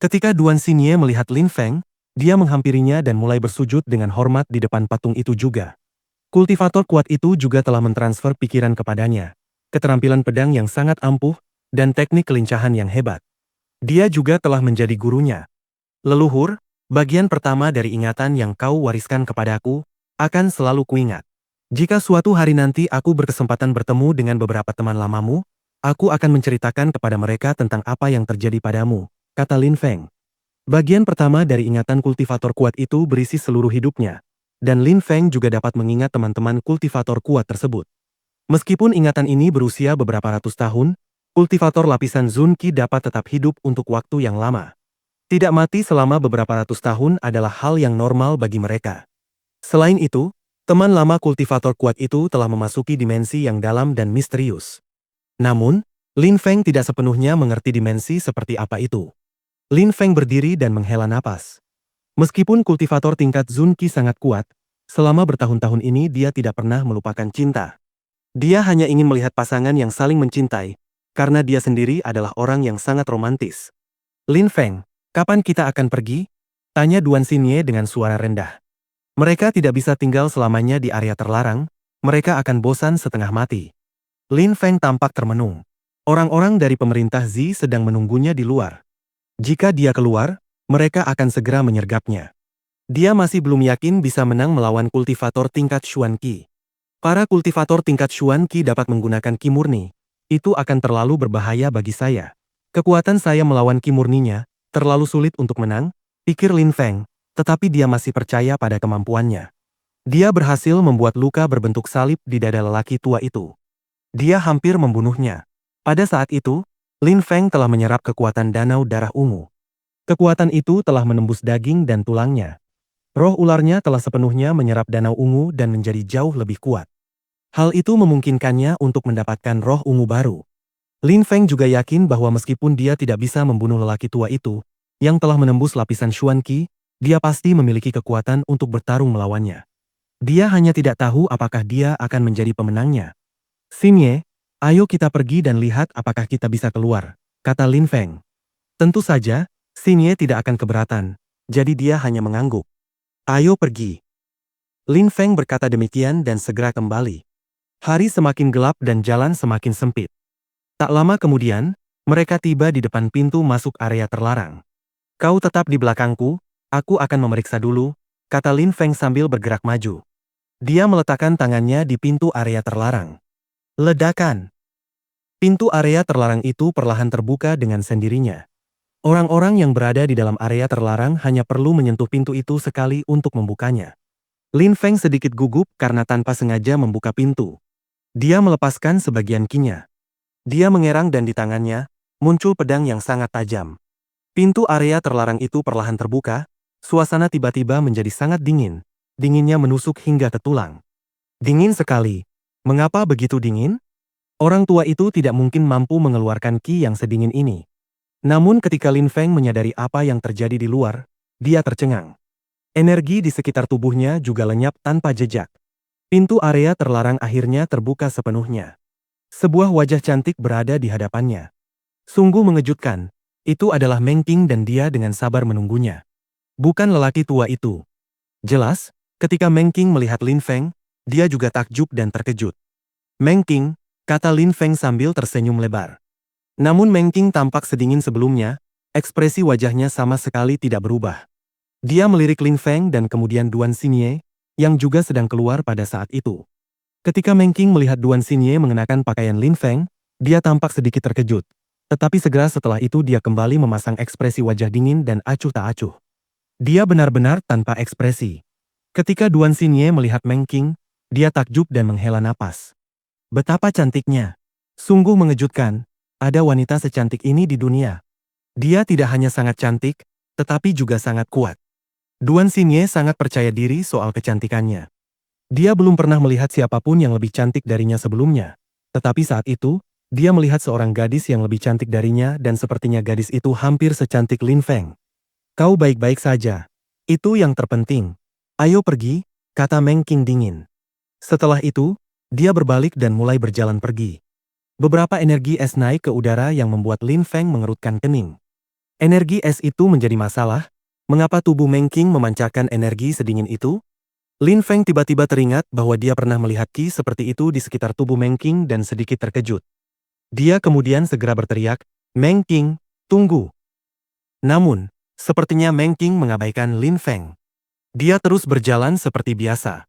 Ketika Duan Xinye melihat Lin Feng, dia menghampirinya dan mulai bersujud dengan hormat di depan patung itu juga. Kultivator kuat itu juga telah mentransfer pikiran kepadanya, keterampilan pedang yang sangat ampuh, dan teknik kelincahan yang hebat. Dia juga telah menjadi gurunya. Leluhur, bagian pertama dari ingatan yang kau wariskan kepadaku, akan selalu kuingat. Jika suatu hari nanti aku berkesempatan bertemu dengan beberapa teman lamamu, aku akan menceritakan kepada mereka tentang apa yang terjadi padamu, kata Lin Feng. Bagian pertama dari ingatan kultivator kuat itu berisi seluruh hidupnya, dan Lin Feng juga dapat mengingat teman-teman kultivator kuat tersebut. Meskipun ingatan ini berusia beberapa ratus tahun, kultivator lapisan Zun Qi dapat tetap hidup untuk waktu yang lama. Tidak mati selama beberapa ratus tahun adalah hal yang normal bagi mereka. Selain itu, teman lama kultivator kuat itu telah memasuki dimensi yang dalam dan misterius. Namun, Lin Feng tidak sepenuhnya mengerti dimensi seperti apa itu. Lin Feng berdiri dan menghela napas. Meskipun kultivator tingkat Zun Qi sangat kuat, selama bertahun-tahun ini dia tidak pernah melupakan cinta. Dia hanya ingin melihat pasangan yang saling mencintai, karena dia sendiri adalah orang yang sangat romantis. Lin Feng, kapan kita akan pergi? Tanya Duan Xinye dengan suara rendah. Mereka tidak bisa tinggal selamanya di area terlarang, mereka akan bosan setengah mati. Lin Feng tampak termenung. Orang-orang dari pemerintah Zi sedang menunggunya di luar. Jika dia keluar, mereka akan segera menyergapnya. Dia masih belum yakin bisa menang melawan kultivator tingkat Xuan Qi. Para kultivator tingkat Xuan Qi dapat menggunakan Qi murni. Itu akan terlalu berbahaya bagi saya. Kekuatan saya melawan Qi murninya terlalu sulit untuk menang, pikir Lin Feng, tetapi dia masih percaya pada kemampuannya. Dia berhasil membuat luka berbentuk salib di dada lelaki tua itu. Dia hampir membunuhnya. Pada saat itu, Lin Feng telah menyerap kekuatan danau darah ungu. Kekuatan itu telah menembus daging dan tulangnya. Roh ularnya telah sepenuhnya menyerap danau ungu dan menjadi jauh lebih kuat. Hal itu memungkinkannya untuk mendapatkan roh ungu baru. Lin Feng juga yakin bahwa meskipun dia tidak bisa membunuh lelaki tua itu, yang telah menembus lapisan Xuan Qi, dia pasti memiliki kekuatan untuk bertarung melawannya. Dia hanya tidak tahu apakah dia akan menjadi pemenangnya. Xinye, ayo kita pergi dan lihat apakah kita bisa keluar, kata Lin Feng. Tentu saja, Xinye tidak akan keberatan, jadi dia hanya mengangguk. Ayo pergi. Lin Feng berkata demikian dan segera kembali. Hari semakin gelap dan jalan semakin sempit. Tak lama kemudian, mereka tiba di depan pintu masuk area terlarang. Kau tetap di belakangku, aku akan memeriksa dulu, kata Lin Feng sambil bergerak maju. Dia meletakkan tangannya di pintu area terlarang. Ledakan. Pintu area terlarang itu perlahan terbuka dengan sendirinya. Orang-orang yang berada di dalam area terlarang hanya perlu menyentuh pintu itu sekali untuk membukanya. Lin Feng sedikit gugup karena tanpa sengaja membuka pintu. Dia melepaskan sebagian kinya. Dia mengerang dan di tangannya, muncul pedang yang sangat tajam. Pintu area terlarang itu perlahan terbuka, suasana tiba-tiba menjadi sangat dingin. Dinginnya menusuk hingga ke tulang. Dingin sekali. Mengapa begitu dingin? Orang tua itu tidak mungkin mampu mengeluarkan ki yang sedingin ini. Namun ketika Lin Feng menyadari apa yang terjadi di luar, dia tercengang. Energi di sekitar tubuhnya juga lenyap tanpa jejak. Pintu area terlarang akhirnya terbuka sepenuhnya. Sebuah wajah cantik berada di hadapannya. Sungguh mengejutkan, itu adalah Meng Qing dan dia dengan sabar menunggunya. Bukan lelaki tua itu. Jelas, ketika Meng Qing melihat Lin Feng, dia juga takjub dan terkejut. Meng Qing, kata Lin Feng sambil tersenyum lebar. Namun Meng Qing tampak sedingin sebelumnya, ekspresi wajahnya sama sekali tidak berubah. Dia melirik Lin Feng dan kemudian Duan Xinye, yang juga sedang keluar pada saat itu. Ketika Meng Qing melihat Duan Xinye mengenakan pakaian Lin Feng, dia tampak sedikit terkejut. Tetapi segera setelah itu dia kembali memasang ekspresi wajah dingin dan acuh tak acuh. Dia benar-benar tanpa ekspresi. Ketika Duan Xinye melihat Meng Qing, dia takjub dan menghela napas. Betapa cantiknya. Sungguh mengejutkan. Ada wanita secantik ini di dunia. Dia tidak hanya sangat cantik, tetapi juga sangat kuat. Duan Xinye sangat percaya diri soal kecantikannya. Dia belum pernah melihat siapapun yang lebih cantik darinya sebelumnya. Tetapi saat itu, dia melihat seorang gadis yang lebih cantik darinya dan sepertinya gadis itu hampir secantik Lin Feng. Kau baik-baik saja. Itu yang terpenting. Ayo pergi, kata Meng Qing dingin. Setelah itu, dia berbalik dan mulai berjalan pergi. Beberapa energi es naik ke udara yang membuat Lin Feng mengerutkan kening. Energi es itu menjadi masalah. Mengapa tubuh Meng Qing memancarkan energi sedingin itu? Lin Feng tiba-tiba teringat bahwa dia pernah melihat ki seperti itu di sekitar tubuh Meng Qing dan sedikit terkejut. Dia kemudian segera berteriak, Meng Qing, tunggu. Namun, sepertinya Meng Qing mengabaikan Lin Feng. Dia terus berjalan seperti biasa.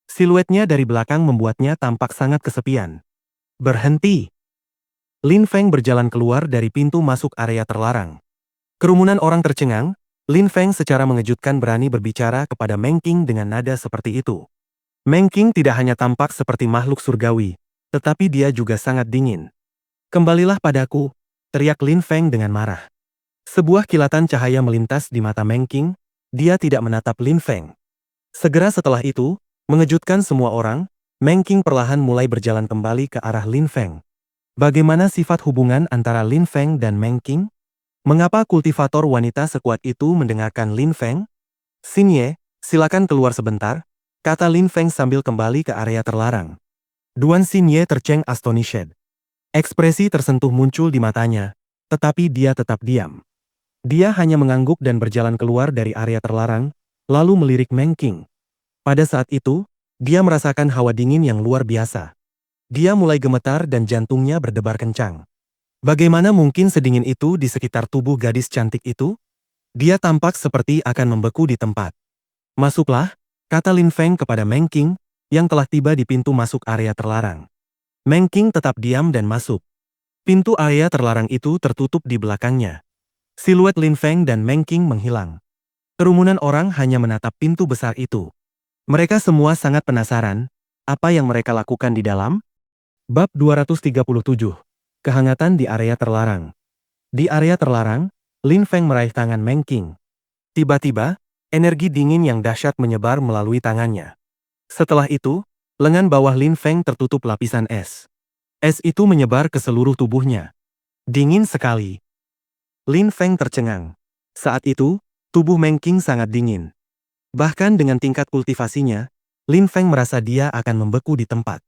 Siluetnya dari belakang membuatnya tampak sangat kesepian. Berhenti. Lin Feng berjalan keluar dari pintu masuk area terlarang. Kerumunan orang tercengang. Lin Feng secara mengejutkan berani berbicara kepada Meng Qing dengan nada seperti itu. Meng Qing tidak hanya tampak seperti makhluk surgawi, tetapi dia juga sangat dingin. Kembalilah padaku, teriak Lin Feng dengan marah. Sebuah kilatan cahaya melintas di mata Meng Qing, dia tidak menatap Lin Feng. Segera setelah itu, mengejutkan semua orang, Meng Qing perlahan mulai berjalan kembali ke arah Lin Feng. Bagaimana sifat hubungan antara Lin Feng dan Meng Qing? Mengapa kultivator wanita sekuat itu mendengarkan Lin Feng? Xin Ye, silakan keluar sebentar, kata Lin Feng sambil kembali ke area terlarang. Duan Xin Ye terceng astonished. Ekspresi tersentuh muncul di matanya, tetapi dia tetap diam. Dia hanya mengangguk dan berjalan keluar dari area terlarang, lalu melirik Meng Qing. Pada saat itu, dia merasakan hawa dingin yang luar biasa. Dia mulai gemetar dan jantungnya berdebar kencang. Bagaimana mungkin sedingin itu di sekitar tubuh gadis cantik itu? Dia tampak seperti akan membeku di tempat. Masuklah, kata Lin Feng kepada Meng Qing, yang telah tiba di pintu masuk area terlarang. Meng Qing tetap diam dan masuk. Pintu area terlarang itu tertutup di belakangnya. Siluet Lin Feng dan Meng Qing menghilang. Kerumunan orang hanya menatap pintu besar itu. Mereka semua sangat penasaran, apa yang mereka lakukan di dalam? Bab 237. Kehangatan di area terlarang. Di area terlarang, Lin Feng meraih tangan Meng Qing. Tiba-tiba, energi dingin yang dahsyat menyebar melalui tangannya. Setelah itu, lengan bawah Lin Feng tertutup lapisan es. Es itu menyebar ke seluruh tubuhnya. Dingin sekali. Lin Feng tercengang. Saat itu, tubuh Meng Qing sangat dingin. Bahkan dengan tingkat kultivasinya, Lin Feng merasa dia akan membeku di tempat.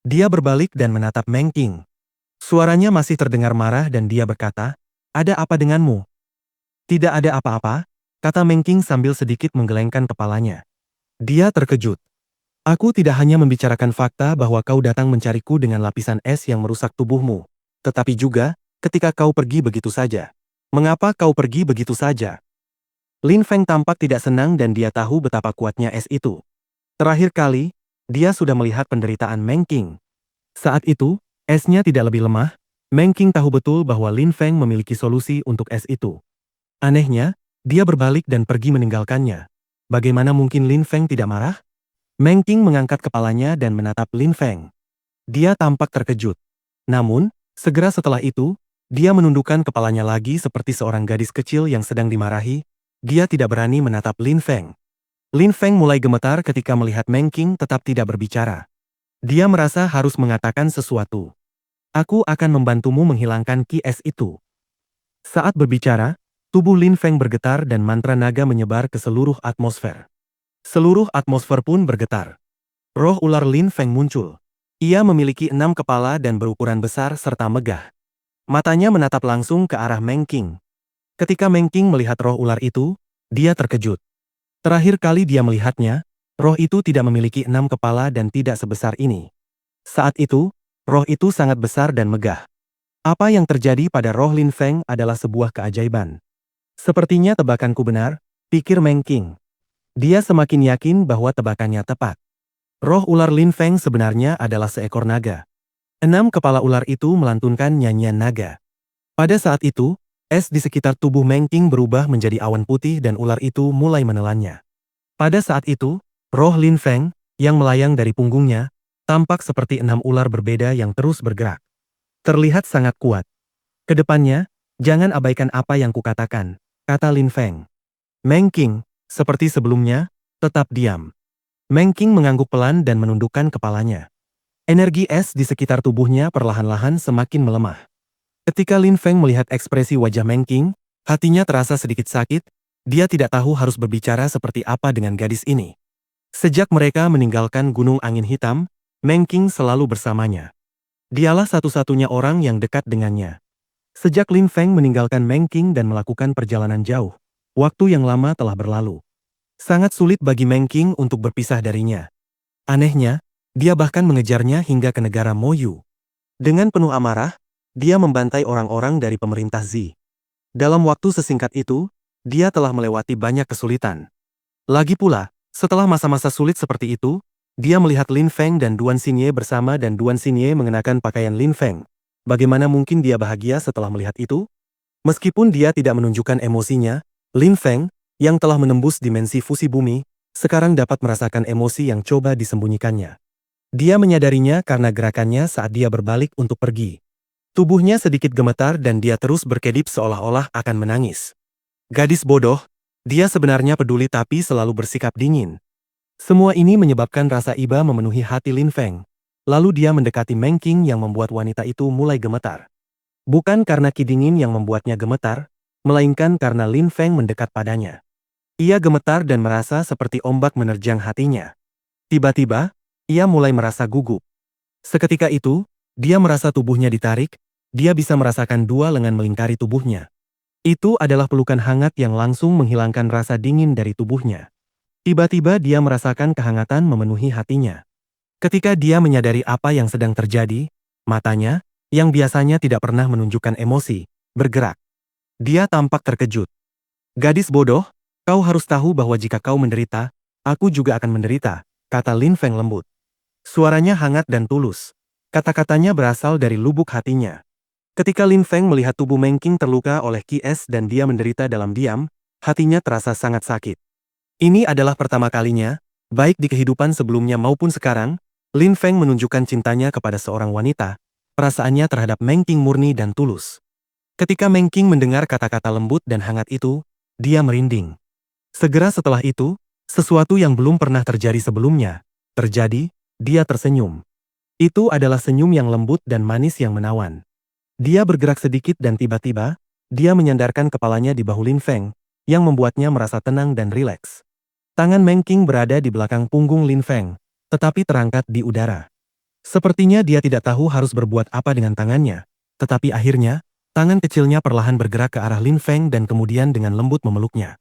Dia berbalik dan menatap Meng Qing. Suaranya masih terdengar marah dan dia berkata, "Ada apa denganmu?" "Tidak ada apa-apa," kata Meng Qing sambil sedikit menggelengkan kepalanya. Dia terkejut. "Aku tidak hanya membicarakan fakta bahwa kau datang mencariku dengan lapisan es yang merusak tubuhmu, tetapi juga, ketika kau pergi begitu saja. Mengapa kau pergi begitu saja?" Lin Feng tampak tidak senang dan dia tahu betapa kuatnya es itu. Terakhir kali, dia sudah melihat penderitaan Meng Qing. Saat itu, esnya tidak lebih lemah. Meng Qing tahu betul bahwa Lin Feng memiliki solusi untuk es itu. Anehnya, dia berbalik dan pergi meninggalkannya. Bagaimana mungkin Lin Feng tidak marah? Meng Qing mengangkat kepalanya dan menatap Lin Feng. Dia tampak terkejut. Namun, segera setelah itu, dia menundukkan kepalanya lagi seperti seorang gadis kecil yang sedang dimarahi. Dia tidak berani menatap Lin Feng. Lin Feng mulai gemetar ketika melihat Meng Qing tetap tidak berbicara. Dia merasa harus mengatakan sesuatu. "Aku akan membantumu menghilangkan ki es itu." Saat berbicara, tubuh Lin Feng bergetar dan mantra naga menyebar ke seluruh atmosfer. Seluruh atmosfer pun bergetar. Roh ular Lin Feng muncul. Ia memiliki 6 kepala dan berukuran besar serta megah. Matanya menatap langsung ke arah Meng Qing. Ketika Meng Qing melihat roh ular itu, dia terkejut. Terakhir kali dia melihatnya, roh itu tidak memiliki 6 kepala dan tidak sebesar ini. Saat itu, roh itu sangat besar dan megah. Apa yang terjadi pada roh Lin Feng adalah sebuah keajaiban. Sepertinya tebakanku benar, pikir Meng Qing. Dia semakin yakin bahwa tebakannya tepat. Roh ular Lin Feng sebenarnya adalah seekor naga. 6 kepala ular itu melantunkan nyanyian naga. Pada saat itu, es di sekitar tubuh Meng Qing berubah menjadi awan putih dan ular itu mulai menelannya. Pada saat itu, roh Lin Feng, yang melayang dari punggungnya, tampak seperti 6 ular berbeda yang terus bergerak. Terlihat sangat kuat. "Kedepannya, jangan abaikan apa yang kukatakan," kata Lin Feng. Meng Qing, seperti sebelumnya, tetap diam. Meng Qing mengangguk pelan dan menundukkan kepalanya. Energi es di sekitar tubuhnya perlahan-lahan semakin melemah. Ketika Lin Feng melihat ekspresi wajah Meng Qing, hatinya terasa sedikit sakit. Dia tidak tahu harus berbicara seperti apa dengan gadis ini. Sejak mereka meninggalkan Gunung Angin Hitam, Meng Qing selalu bersamanya. Dialah satu-satunya orang yang dekat dengannya. Sejak Lin Feng meninggalkan Meng Qing dan melakukan perjalanan jauh, waktu yang lama telah berlalu. Sangat sulit bagi Meng Qing untuk berpisah darinya. Anehnya, dia bahkan mengejarnya hingga ke negara Moyu. Dengan penuh amarah, dia membantai orang-orang dari pemerintah Zi. Dalam waktu sesingkat itu, dia telah melewati banyak kesulitan. Lagi pula, setelah masa-masa sulit seperti itu, dia melihat Lin Feng dan Duan Xinye bersama dan Duan Xinye mengenakan pakaian Lin Feng. Bagaimana mungkin dia bahagia setelah melihat itu? Meskipun dia tidak menunjukkan emosinya, Lin Feng, yang telah menembus dimensi fusi bumi, sekarang dapat merasakan emosi yang coba disembunyikannya. Dia menyadarinya karena gerakannya saat dia berbalik untuk pergi. Tubuhnya sedikit gemetar dan dia terus berkedip seolah-olah akan menangis. Gadis bodoh, dia sebenarnya peduli tapi selalu bersikap dingin. Semua ini menyebabkan rasa iba memenuhi hati Lin Feng. Lalu dia mendekati Meng Qing yang membuat wanita itu mulai gemetar. Bukan karena Qi dingin yang membuatnya gemetar, melainkan karena Lin Feng mendekat padanya. Ia gemetar dan merasa seperti ombak menerjang hatinya. Tiba-tiba, ia mulai merasa gugup. Seketika itu, dia merasa tubuhnya ditarik, dia bisa merasakan dua lengan melingkari tubuhnya. Itu adalah pelukan hangat yang langsung menghilangkan rasa dingin dari tubuhnya. Tiba-tiba dia merasakan kehangatan memenuhi hatinya. Ketika dia menyadari apa yang sedang terjadi, matanya, yang biasanya tidak pernah menunjukkan emosi, bergerak. Dia tampak terkejut. Gadis bodoh, kau harus tahu bahwa jika kau menderita, aku juga akan menderita, kata Lin Feng lembut. Suaranya hangat dan tulus. Kata-katanya berasal dari lubuk hatinya. Ketika Lin Feng melihat tubuh Meng Qing terluka oleh Qi Es dan dia menderita dalam diam, hatinya terasa sangat sakit. Ini adalah pertama kalinya, baik di kehidupan sebelumnya maupun sekarang, Lin Feng menunjukkan cintanya kepada seorang wanita. Perasaannya terhadap Meng Qing murni dan tulus. Ketika Meng Qing mendengar kata-kata lembut dan hangat itu, dia merinding. Segera setelah itu, sesuatu yang belum pernah terjadi sebelumnya, terjadi, dia tersenyum. Itu adalah senyum yang lembut dan manis yang menawan. Dia bergerak sedikit dan tiba-tiba, dia menyandarkan kepalanya di bahu Lin Feng, yang membuatnya merasa tenang dan rileks. Tangan Meng Qing berada di belakang punggung Lin Feng, tetapi terangkat di udara. Sepertinya dia tidak tahu harus berbuat apa dengan tangannya, tetapi akhirnya, tangan kecilnya perlahan bergerak ke arah Lin Feng dan kemudian dengan lembut memeluknya.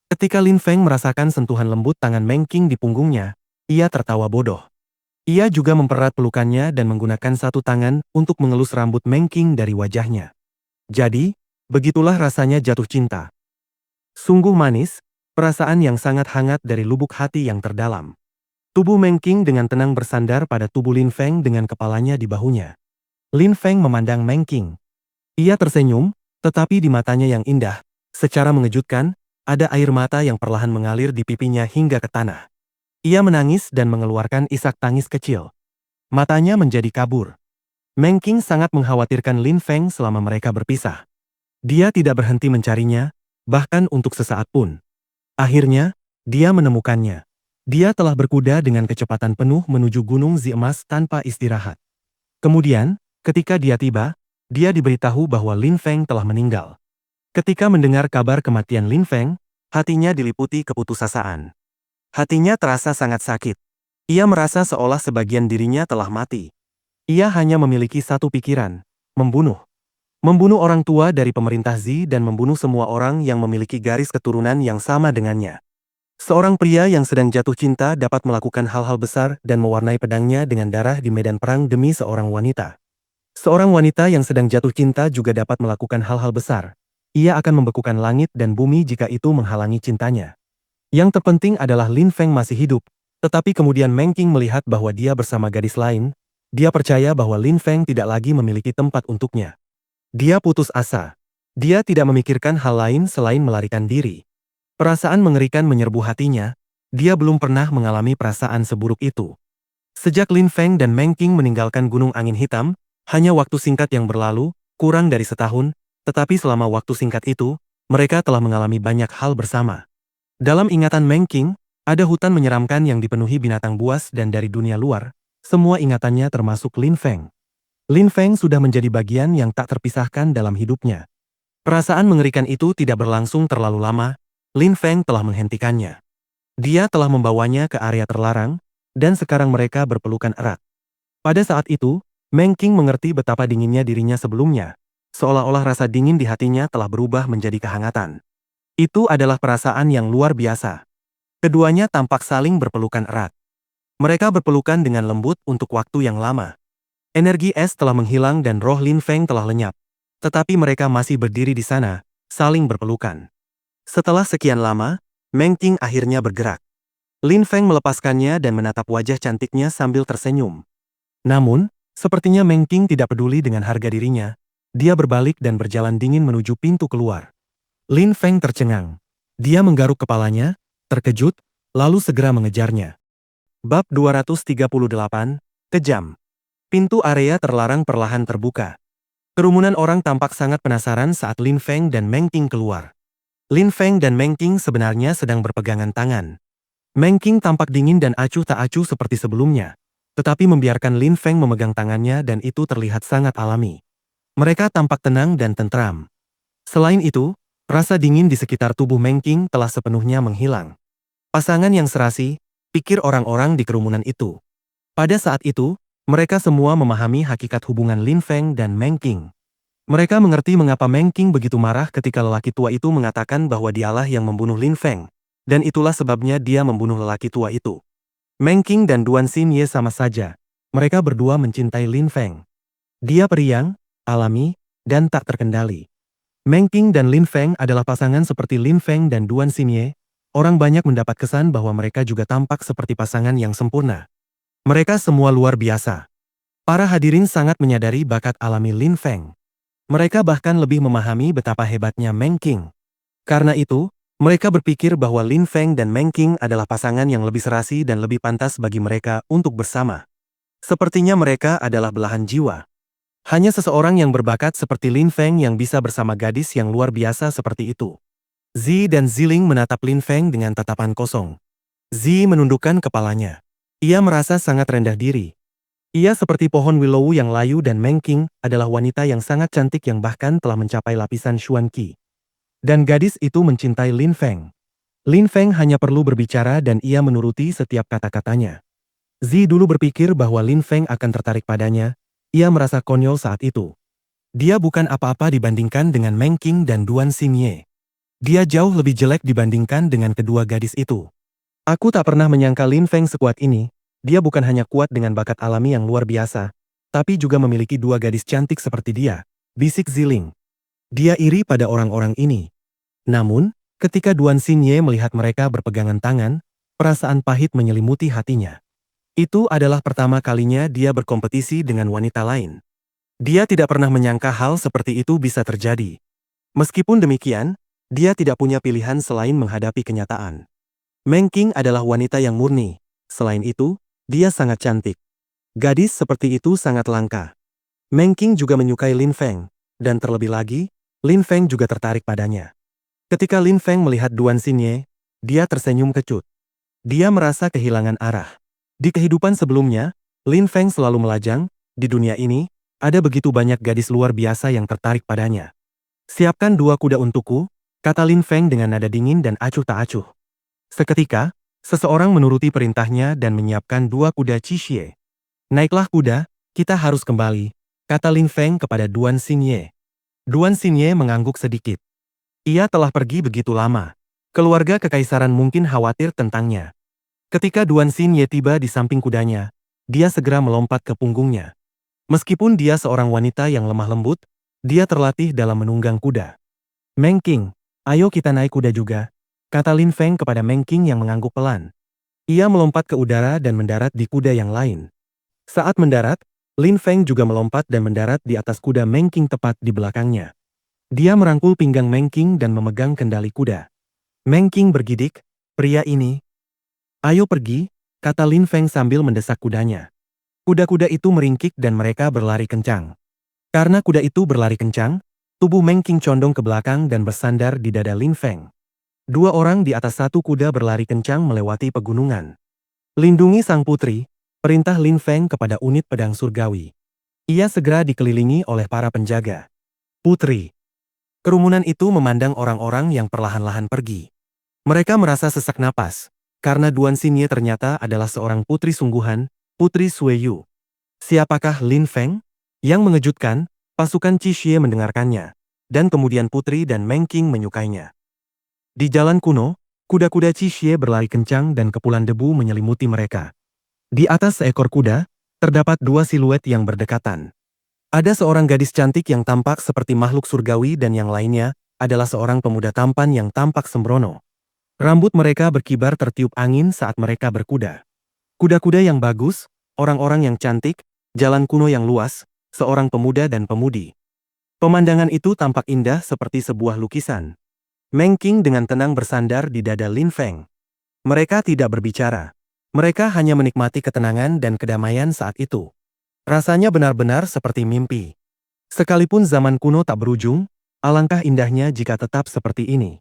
Ketika Lin Feng merasakan sentuhan lembut tangan Meng Qing di punggungnya, ia tertawa bodoh. Ia juga mempererat pelukannya dan menggunakan satu tangan untuk mengelus rambut Meng Qing dari wajahnya. Jadi, begitulah rasanya jatuh cinta. Sungguh manis, perasaan yang sangat hangat dari lubuk hati yang terdalam. Tubuh Meng Qing dengan tenang bersandar pada tubuh Lin Feng dengan kepalanya di bahunya. Lin Feng memandang Meng Qing. Ia tersenyum, tetapi di matanya yang indah, secara mengejutkan, ada air mata yang perlahan mengalir di pipinya hingga ke tanah. Ia menangis dan mengeluarkan isak tangis kecil. Matanya menjadi kabur. Meng Qing sangat mengkhawatirkan Lin Feng selama mereka berpisah. Dia tidak berhenti mencarinya, bahkan untuk sesaat pun. Akhirnya, dia menemukannya. Dia telah berkuda dengan kecepatan penuh menuju Gunung Zi Emas tanpa istirahat. Kemudian, ketika dia tiba, dia diberitahu bahwa Lin Feng telah meninggal. Ketika mendengar kabar kematian Lin Feng, hatinya diliputi keputusasaan. Hatinya terasa sangat sakit. Ia merasa seolah sebagian dirinya telah mati. Ia hanya memiliki satu pikiran, membunuh. Membunuh orang tua dari pemerintah Zi dan membunuh semua orang yang memiliki garis keturunan yang sama dengannya. Seorang pria yang sedang jatuh cinta dapat melakukan hal-hal besar dan mewarnai pedangnya dengan darah di medan perang demi seorang wanita. Seorang wanita yang sedang jatuh cinta juga dapat melakukan hal-hal besar. Ia akan membekukan langit dan bumi jika itu menghalangi cintanya. Yang terpenting adalah Lin Feng masih hidup, tetapi kemudian Meng Qing melihat bahwa dia bersama gadis lain. Dia percaya bahwa Lin Feng tidak lagi memiliki tempat untuknya. Dia putus asa. Dia tidak memikirkan hal lain selain melarikan diri. Perasaan mengerikan menyerbu hatinya. Dia belum pernah mengalami perasaan seburuk itu. Sejak Lin Feng dan Meng Qing meninggalkan Gunung Angin Hitam, hanya waktu singkat yang berlalu, kurang dari setahun, tetapi selama waktu singkat itu, mereka telah mengalami banyak hal bersama. Dalam ingatan Meng Qing, ada hutan menyeramkan yang dipenuhi binatang buas dan dari dunia luar, semua ingatannya termasuk Lin Feng. Lin Feng sudah menjadi bagian yang tak terpisahkan dalam hidupnya. Perasaan mengerikan itu tidak berlangsung terlalu lama, Lin Feng telah menghentikannya. Dia telah membawanya ke area terlarang, dan sekarang mereka berpelukan erat. Pada saat itu, Meng Qing mengerti betapa dinginnya dirinya sebelumnya, seolah-olah rasa dingin di hatinya telah berubah menjadi kehangatan. Itu adalah perasaan yang luar biasa. Keduanya tampak saling berpelukan erat. Mereka berpelukan dengan lembut untuk waktu yang lama. Energi es telah menghilang dan roh Lin Feng telah lenyap. Tetapi mereka masih berdiri di sana, saling berpelukan. Setelah sekian lama, Meng Qing akhirnya bergerak. Lin Feng melepaskannya dan menatap wajah cantiknya sambil tersenyum. Namun, sepertinya Meng Qing tidak peduli dengan harga dirinya. Dia berbalik dan berjalan dingin menuju pintu keluar. Lin Feng tercengang. Dia menggaruk kepalanya, terkejut, lalu segera mengejarnya. Bab 238, Kejam. Pintu area terlarang perlahan terbuka. Kerumunan orang tampak sangat penasaran saat Lin Feng dan Meng Qing keluar. Lin Feng dan Meng Qing sebenarnya sedang berpegangan tangan. Meng Qing tampak dingin dan acuh tak acuh seperti sebelumnya, tetapi membiarkan Lin Feng memegang tangannya dan itu terlihat sangat alami. Mereka tampak tenang dan tentram. Selain itu, rasa dingin di sekitar tubuh Meng Qing telah sepenuhnya menghilang. Pasangan yang serasi, pikir orang-orang di kerumunan itu. Pada saat itu, mereka semua memahami hakikat hubungan Lin Feng dan Meng Qing. Mereka mengerti mengapa Meng Qing begitu marah ketika lelaki tua itu mengatakan bahwa dialah yang membunuh Lin Feng, dan itulah sebabnya dia membunuh lelaki tua itu. Meng Qing dan Duan Xinye sama saja. Mereka berdua mencintai Lin Feng. Dia periang, alami, dan tak terkendali. Meng Qing dan Lin Feng adalah pasangan seperti Lin Feng dan Duan Xinye. Orang banyak mendapat kesan bahwa mereka juga tampak seperti pasangan yang sempurna. Mereka semua luar biasa. Para hadirin sangat menyadari bakat alami Lin Feng. Mereka bahkan lebih memahami betapa hebatnya Meng Qing. Karena itu, mereka berpikir bahwa Lin Feng dan Meng Qing adalah pasangan yang lebih serasi dan lebih pantas bagi mereka untuk bersama. Sepertinya mereka adalah belahan jiwa. Hanya seseorang yang berbakat seperti Lin Feng yang bisa bersama gadis yang luar biasa seperti itu. Zi dan Ziling menatap Lin Feng dengan tatapan kosong. Zi menundukkan kepalanya. Ia merasa sangat rendah diri. Ia seperti pohon willow yang layu dan Meng Qing adalah wanita yang sangat cantik yang bahkan telah mencapai lapisan Xuan Qi. Dan gadis itu mencintai Lin Feng. Lin Feng hanya perlu berbicara dan ia menuruti setiap kata-katanya. Zi dulu berpikir bahwa Lin Feng akan tertarik padanya. Ia merasa konyol saat itu. Dia bukan apa-apa dibandingkan dengan Meng Qing dan Duan Xinye. Dia jauh lebih jelek dibandingkan dengan kedua gadis itu. Aku tak pernah menyangka Lin Feng sekuat ini. Dia bukan hanya kuat dengan bakat alami yang luar biasa, tapi juga memiliki dua gadis cantik seperti dia, bisik Ziling. Dia iri pada orang-orang ini. Namun, ketika Duan Xinye melihat mereka berpegangan tangan, perasaan pahit menyelimuti hatinya. Itu adalah pertama kalinya dia berkompetisi dengan wanita lain. Dia tidak pernah menyangka hal seperti itu bisa terjadi. Meskipun demikian, dia tidak punya pilihan selain menghadapi kenyataan. Meng Qing adalah wanita yang murni. Selain itu, dia sangat cantik. Gadis seperti itu sangat langka. Meng Qing juga menyukai Lin Feng, dan terlebih lagi, Lin Feng juga tertarik padanya. Ketika Lin Feng melihat Duan Xinye, dia tersenyum kecut. Dia merasa kehilangan arah. Di kehidupan sebelumnya, Lin Feng selalu melajang, di dunia ini, ada begitu banyak gadis luar biasa yang tertarik padanya. Siapkan 2 kuda untukku, kata Lin Feng dengan nada dingin dan acuh tak acuh. Seketika, seseorang menuruti perintahnya dan menyiapkan 2 kuda Qixie. Naiklah kuda, kita harus kembali, kata Lin Feng kepada Duan Xinye. Duan Xinye mengangguk sedikit. Ia telah pergi begitu lama. Keluarga kekaisaran mungkin khawatir tentangnya. Ketika Duan Xinye tiba di samping kudanya, dia segera melompat ke punggungnya. Meskipun dia seorang wanita yang lemah lembut, dia terlatih dalam menunggang kuda. Meng Qing, ayo kita naik kuda juga, kata Lin Feng kepada Meng Qing yang mengangguk pelan. Ia melompat ke udara dan mendarat di kuda yang lain. Saat mendarat, Lin Feng juga melompat dan mendarat di atas kuda Meng Qing tepat di belakangnya. Dia merangkul pinggang Meng Qing dan memegang kendali kuda. Meng Qing bergidik, pria ini. Ayo pergi, kata Lin Feng sambil mendesak kudanya. Kuda-kuda itu meringkik dan mereka berlari kencang. Karena kuda itu berlari kencang, tubuh Meng Qing condong ke belakang dan bersandar di dada Lin Feng. 2 orang di atas 1 kuda berlari kencang melewati pegunungan. Lindungi sang putri, perintah Lin Feng kepada unit pedang surgawi. Ia segera dikelilingi oleh para penjaga. Putri. Kerumunan itu memandang orang-orang yang perlahan-lahan pergi. Mereka merasa sesak napas, karena Duan Xinye ternyata adalah seorang putri sungguhan, Putri Sueyu. Siapakah Lin Feng? Yang mengejutkan, pasukan Qixie mendengarkannya, dan kemudian putri dan Meng Qing menyukainya. Di jalan kuno, kuda-kuda Qixie berlari kencang dan kepulan debu menyelimuti mereka. Di atas seekor kuda, terdapat 2 siluet yang berdekatan. Ada seorang gadis cantik yang tampak seperti makhluk surgawi dan yang lainnya adalah seorang pemuda tampan yang tampak sembrono. Rambut mereka berkibar tertiup angin saat mereka berkuda. Kuda-kuda yang bagus, orang-orang yang cantik, jalan kuno yang luas, seorang pemuda dan pemudi. Pemandangan itu tampak indah seperti sebuah lukisan. Meng Qing dengan tenang bersandar di dada Lin Feng. Mereka tidak berbicara. Mereka hanya menikmati ketenangan dan kedamaian saat itu. Rasanya benar-benar seperti mimpi. Sekalipun zaman kuno tak berujung, alangkah indahnya jika tetap seperti ini.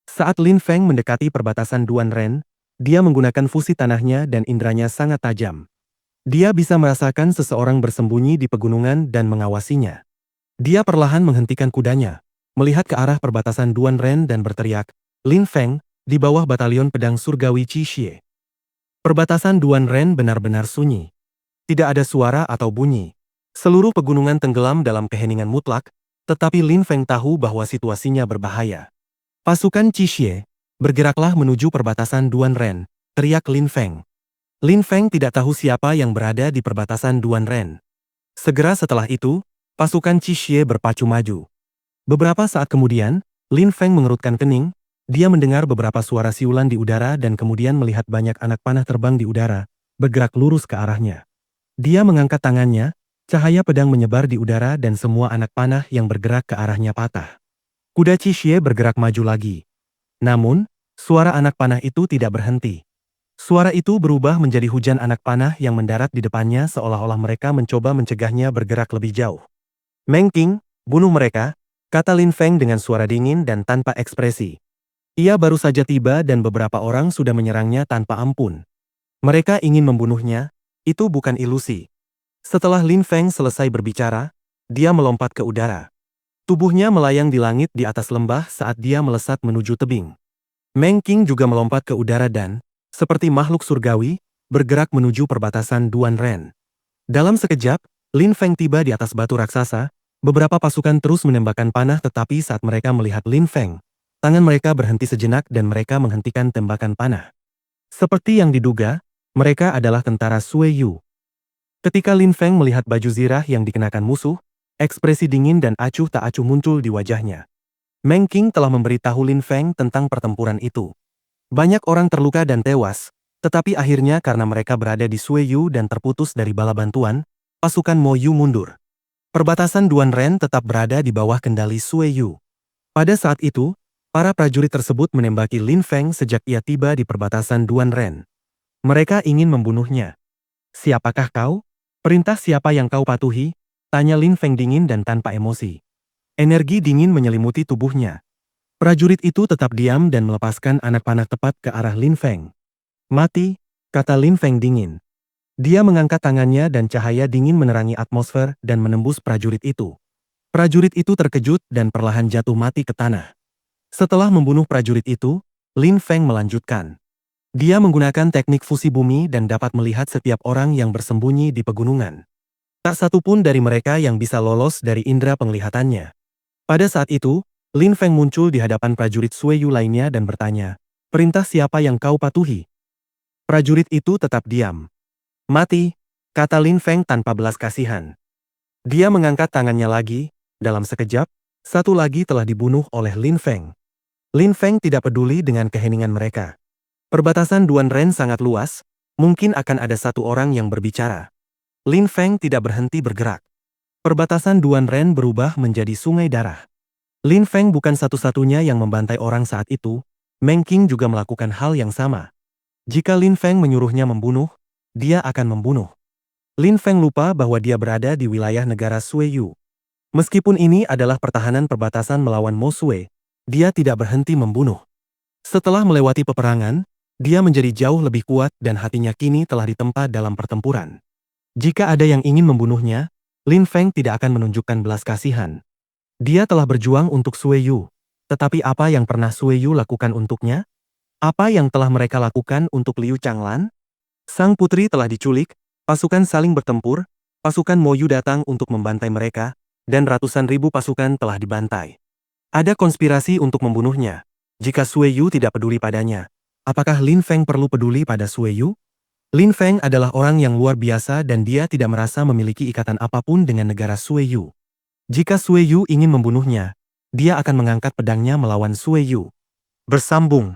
Saat Lin Feng mendekati perbatasan Duan Ren, dia menggunakan fusi tanahnya dan indranya sangat tajam. Dia bisa merasakan seseorang bersembunyi di pegunungan dan mengawasinya. Dia perlahan menghentikan kudanya, melihat ke arah perbatasan Duan Ren dan berteriak, "Lin Feng," di bawah batalion pedang surgawi Qi Xie. Perbatasan Duan Ren benar-benar sunyi. Tidak ada suara atau bunyi. Seluruh pegunungan tenggelam dalam keheningan mutlak, tetapi Lin Feng tahu bahwa situasinya berbahaya. "Pasukan Qi Xie, bergeraklah menuju perbatasan Duan Ren," teriak Lin Feng. Lin Feng tidak tahu siapa yang berada di perbatasan Duan Ren. Segera setelah itu, pasukan Qi Xie berpacu maju. Beberapa saat kemudian, Lin Feng mengerutkan kening, dia mendengar beberapa suara siulan di udara dan kemudian melihat banyak anak panah terbang di udara, bergerak lurus ke arahnya. Dia mengangkat tangannya, cahaya pedang menyebar di udara dan semua anak panah yang bergerak ke arahnya patah. Kuda Qi Xie bergerak maju lagi. Namun, suara anak panah itu tidak berhenti. Suara itu berubah menjadi hujan anak panah yang mendarat di depannya seolah-olah mereka mencoba mencegahnya bergerak lebih jauh. "Meng Qing, bunuh mereka," kata Lin Feng dengan suara dingin dan tanpa ekspresi. Ia baru saja tiba dan beberapa orang sudah menyerangnya tanpa ampun. Mereka ingin membunuhnya, itu bukan ilusi. Setelah Lin Feng selesai berbicara, dia melompat ke udara. Tubuhnya melayang di langit di atas lembah saat dia melesat menuju tebing. Meng Qing juga melompat ke udara dan, seperti makhluk surgawi, bergerak menuju perbatasan Duan Ren. Dalam sekejap, Lin Feng tiba di atas batu raksasa, beberapa pasukan terus menembakkan panah tetapi saat mereka melihat Lin Feng, tangan mereka berhenti sejenak dan mereka menghentikan tembakan panah. Seperti yang diduga, mereka adalah tentara Sui Yu. Ketika Lin Feng melihat baju zirah yang dikenakan musuh, ekspresi dingin dan acuh tak acuh muncul di wajahnya. Meng Qing telah memberitahu Lin Feng tentang pertempuran itu. Banyak orang terluka dan tewas, tetapi akhirnya karena mereka berada di Sui Yu dan terputus dari bala bantuan, pasukan Mo Yu mundur. Perbatasan Duan Ren tetap berada di bawah kendali Sui Yu. Pada saat itu, para prajurit tersebut menembaki Lin Feng sejak ia tiba di perbatasan Duan Ren. Mereka ingin membunuhnya. "Siapakah kau? Perintah siapa yang kau patuhi?" tanya Lin Feng dingin dan tanpa emosi. Energi dingin menyelimuti tubuhnya. Prajurit itu tetap diam dan melepaskan anak panah tepat ke arah Lin Feng. "Mati," kata Lin Feng dingin. Dia mengangkat tangannya dan cahaya dingin menerangi atmosfer dan menembus prajurit itu. Prajurit itu terkejut dan perlahan jatuh mati ke tanah. Setelah membunuh prajurit itu, Lin Feng melanjutkan. Dia menggunakan teknik fusi bumi dan dapat melihat setiap orang yang bersembunyi di pegunungan. Tak satu pun dari mereka yang bisa lolos dari indera penglihatannya. Pada saat itu, Lin Feng muncul di hadapan prajurit Sui Yu lainnya dan bertanya, "Perintah siapa yang kau patuhi?" Prajurit itu tetap diam. "Mati," kata Lin Feng tanpa belas kasihan. Dia mengangkat tangannya lagi, dalam sekejap, satu lagi telah dibunuh oleh Lin Feng. Lin Feng tidak peduli dengan keheningan mereka. Perbatasan Duan Ren sangat luas, mungkin akan ada satu orang yang berbicara. Lin Feng tidak berhenti bergerak. Perbatasan Duan Ren berubah menjadi sungai darah. Lin Feng bukan satu-satunya yang membantai orang saat itu, Meng Qing juga melakukan hal yang sama. Jika Lin Feng menyuruhnya membunuh, dia akan membunuh. Lin Feng lupa bahwa dia berada di wilayah negara Sui Yu. Meskipun ini adalah pertahanan perbatasan melawan Mo Sui, dia tidak berhenti membunuh. Setelah melewati peperangan, dia menjadi jauh lebih kuat dan hatinya kini telah ditempa dalam pertempuran. Jika ada yang ingin membunuhnya, Lin Feng tidak akan menunjukkan belas kasihan. Dia telah berjuang untuk Sui Yu. Tetapi apa yang pernah Sui Yu lakukan untuknya? Apa yang telah mereka lakukan untuk Liu Changlan? Sang putri telah diculik, pasukan saling bertempur, pasukan Mo Yu datang untuk membantai mereka, dan ratusan ribu pasukan telah dibantai. Ada konspirasi untuk membunuhnya. Jika Sui Yu tidak peduli padanya, apakah Lin Feng perlu peduli pada Sui Yu? Lin Feng adalah orang yang luar biasa dan dia tidak merasa memiliki ikatan apapun dengan negara Sui Yu. Jika Sui Yu ingin membunuhnya, dia akan mengangkat pedangnya melawan Sui Yu. Bersambung.